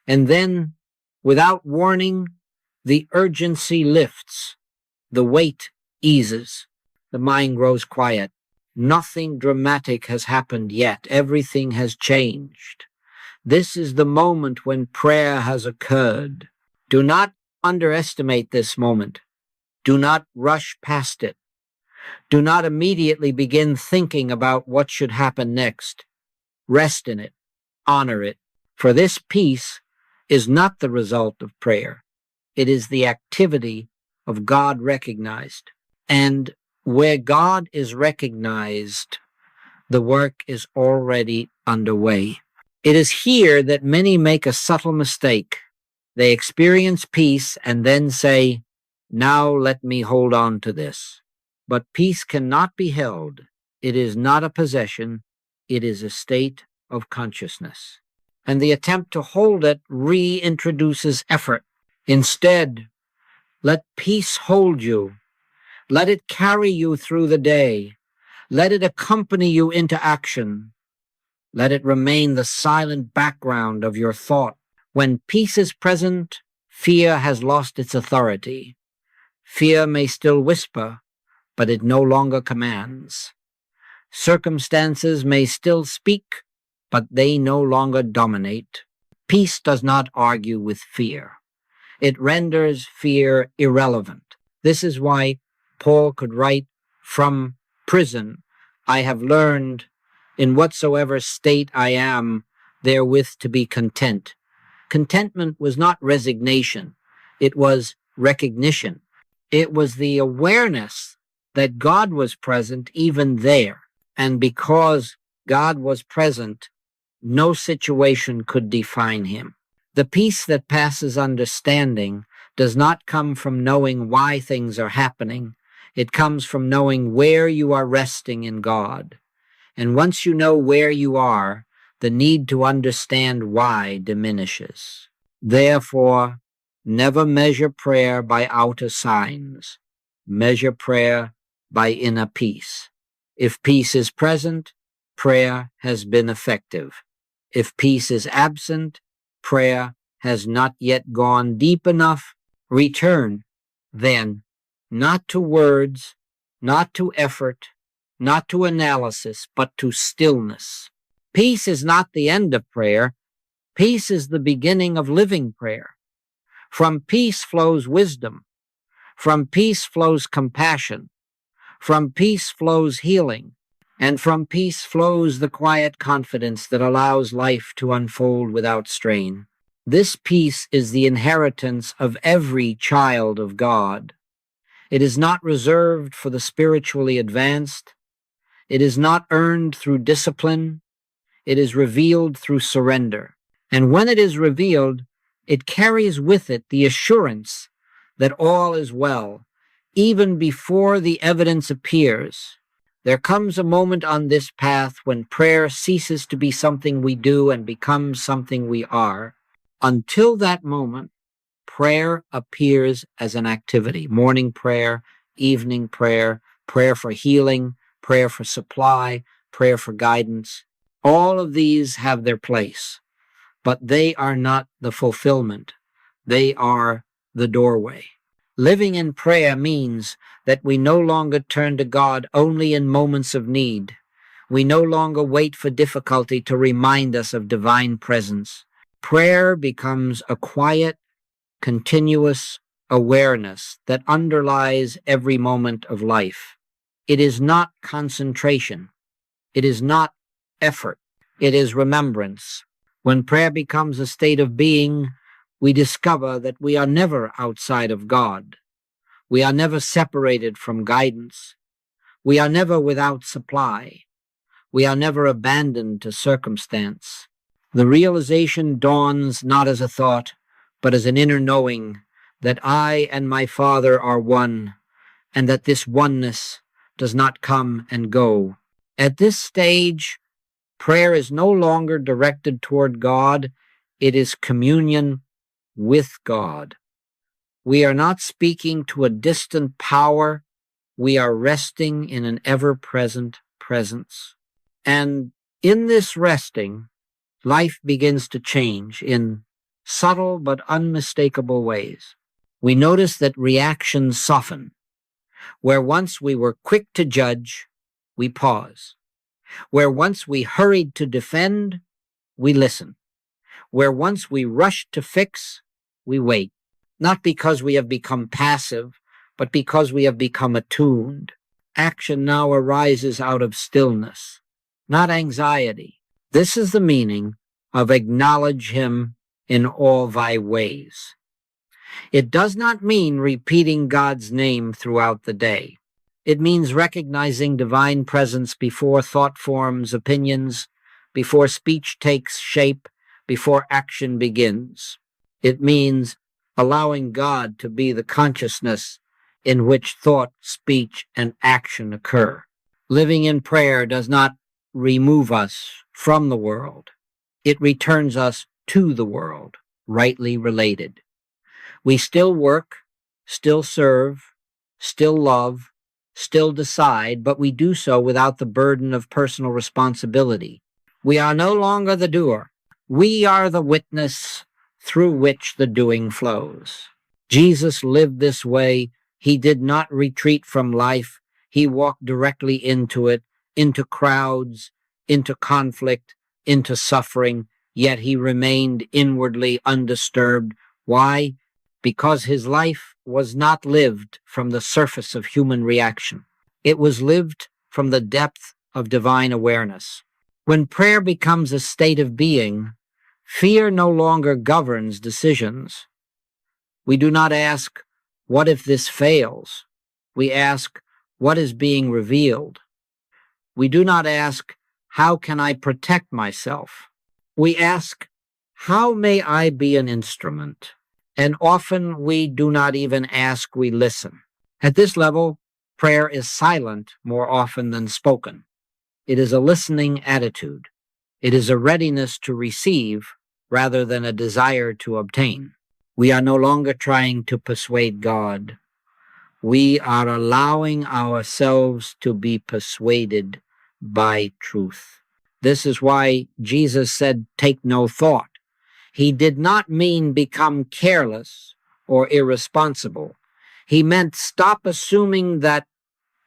and then, without warning, the urgency lifts. The weight eases. The mind grows quiet. Nothing dramatic has happened yet. Everything has changed. This is the moment when prayer has occurred. Do not underestimate this moment. Do not rush past it. Do not immediately begin thinking about what should happen next. Rest in it. Honor it. For this peace is not the result of prayer. It is the activity of God recognized. And where God is recognized, the work is already underway. It is here that many make a subtle mistake. They experience peace and then say, "Now let me hold on to this." But peace cannot be held. It is not a possession. It is a state of consciousness. And the attempt to hold it reintroduces effort. Instead, let peace hold you. Let it carry you through the day. Let it accompany you into action. Let it remain the silent background of your thought. When peace is present, fear has lost its authority. Fear may still whisper, but it no longer commands. Circumstances may still speak, but they no longer dominate. Peace does not argue with fear. It renders fear irrelevant. This is why Paul could write from prison, "I have learned in whatsoever state I am therewith to be content." Contentment was not resignation. It was recognition. It was the awareness that God was present even there. And because God was present, no situation could define him. The peace that passes understanding does not come from knowing why things are happening. It comes from knowing where you are resting in God. And once you know where you are, the need to understand why diminishes. Therefore, never measure prayer by outer signs. Measure prayer by inner peace. If peace is present, prayer has been effective. If peace is absent, prayer has not yet gone deep enough. Return, then, not to words, not to effort, not to analysis, but to stillness. Peace is not the end of prayer. Peace is the beginning of living prayer. From peace flows wisdom. From peace flows compassion. From peace flows healing. And from peace flows the quiet confidence that allows life to unfold without strain. This peace is the inheritance of every child of God. It is not reserved for the spiritually advanced. It is not earned through discipline. It is revealed through surrender. And when it is revealed, it carries with it the assurance that all is well, even before the evidence appears. There comes a moment on this path when prayer ceases to be something we do and becomes something we are. Until that moment, prayer appears as an activity. Morning prayer, evening prayer, prayer for healing, prayer for supply, prayer for guidance. All of these have their place, but they are not the fulfillment. They are the doorway. Living in prayer means that we no longer turn to God only in moments of need. We no longer wait for difficulty to remind us of divine presence. Prayer becomes a quiet, continuous awareness that underlies every moment of life. It is not concentration. It is not effort. It is remembrance. When prayer becomes a state of being, we discover that we are never outside of God. We are never separated from guidance. We are never without supply. We are never abandoned to circumstance. The realization dawns not as a thought, but as an inner knowing that I and my Father are one, and that this oneness does not come and go. At this stage, prayer is no longer directed toward God. It is communion with God. We are not speaking to a distant power. We are resting in an ever-present presence. And in this resting, life begins to change in subtle but unmistakable ways. We notice that reactions soften. Where once we were quick to judge, we pause. Where once we hurried to defend, we listen. Where once we rushed to fix, we wait. Not because we have become passive, but because we have become attuned. Action now arises out of stillness, not anxiety. This is the meaning of acknowledge him in all thy ways. It does not mean repeating God's name throughout the day. It means recognizing divine presence before thought forms opinions, before speech takes shape, before action begins. It means allowing God to be the consciousness in which thought, speech, and action occur. Living in prayer does not remove us from the world. It returns us to the world, rightly related. We still work, still serve, still love, still decide, but we do so without the burden of personal responsibility. We are no longer the doer. We are the witness through which the doing flows. Jesus lived this way. He did not retreat from life. He walked directly into it, into crowds, into conflict, into suffering, yet he remained inwardly undisturbed. Why? Because his life was not lived from the surface of human reaction. It was lived from the depth of divine awareness. When prayer becomes a state of being, fear no longer governs decisions. We do not ask, what if this fails? We ask, what is being revealed? We do not ask, how can I protect myself? We ask, how may I be an instrument? And often we do not even ask, we listen. At this level, prayer is silent more often than spoken. It is a listening attitude. It is a readiness to receive rather than a desire to obtain. We are no longer trying to persuade God. We are allowing ourselves to be persuaded by truth. This is why Jesus said, take no thought. He did not mean become careless or irresponsible. He meant stop assuming that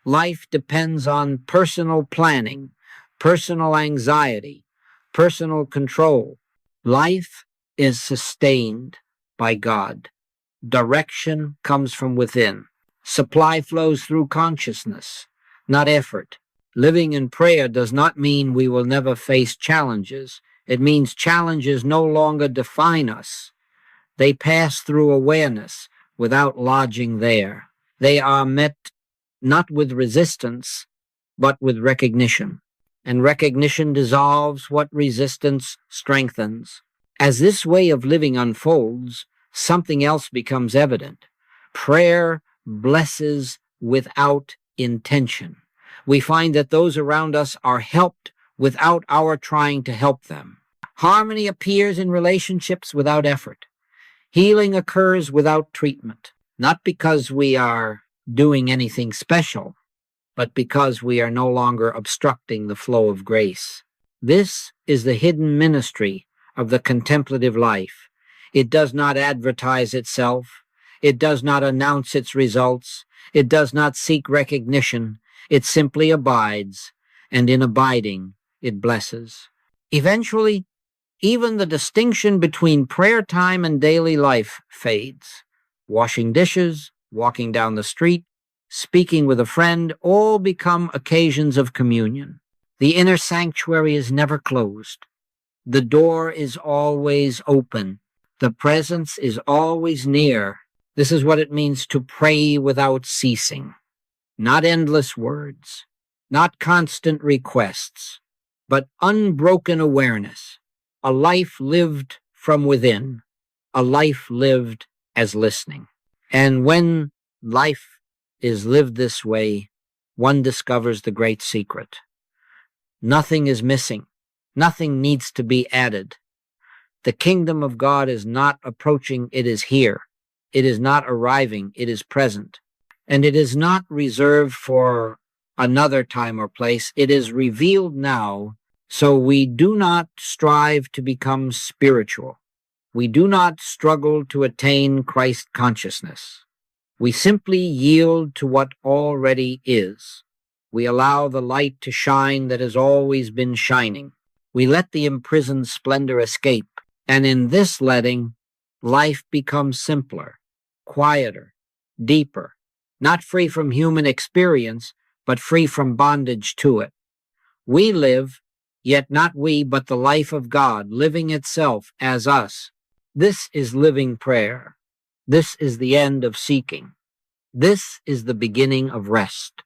life depends on personal planning, personal anxiety, personal control. Life is sustained by God. Direction comes from within. Supply flows through consciousness, not effort. Living in prayer does not mean we will never face challenges. It means challenges no longer define us. They pass through awareness without lodging there. They are met not with resistance, but with recognition. And recognition dissolves what resistance strengthens. As this way of living unfolds, something else becomes evident. Prayer blesses without intention. We find that those around us are helped without our trying to help them. Harmony appears in relationships without effort. Healing occurs without treatment, not because we are doing anything special, but because we are no longer obstructing the flow of grace. This is the hidden ministry of the contemplative life. It does not advertise itself. It does not announce its results. It does not seek recognition. It simply abides, and in abiding, it blesses. Eventually, even the distinction between prayer time and daily life fades. Washing dishes, walking down the street, speaking with a friend, all become occasions of communion. The inner sanctuary is never closed. The door is always open. The presence is always near. This is what it means to pray without ceasing. Not endless words, not constant requests, but unbroken awareness. A life lived from within, a life lived as listening. And when life is lived this way, one discovers the great secret. Nothing is missing. Nothing needs to be added. The kingdom of God is not approaching, it is here. It is not arriving, it is present. And it is not reserved for another time or place. It is revealed now. So we do not strive to become spiritual. We do not struggle to attain Christ consciousness. We simply yield to what already is. We allow the light to shine that has always been shining. We let the imprisoned splendor escape, and in this letting, life becomes simpler, quieter, deeper, not free from human experience, but free from bondage to it. We live, yet not we, but the life of God, living itself as us. This is living prayer. This is the end of seeking. This is the beginning of rest.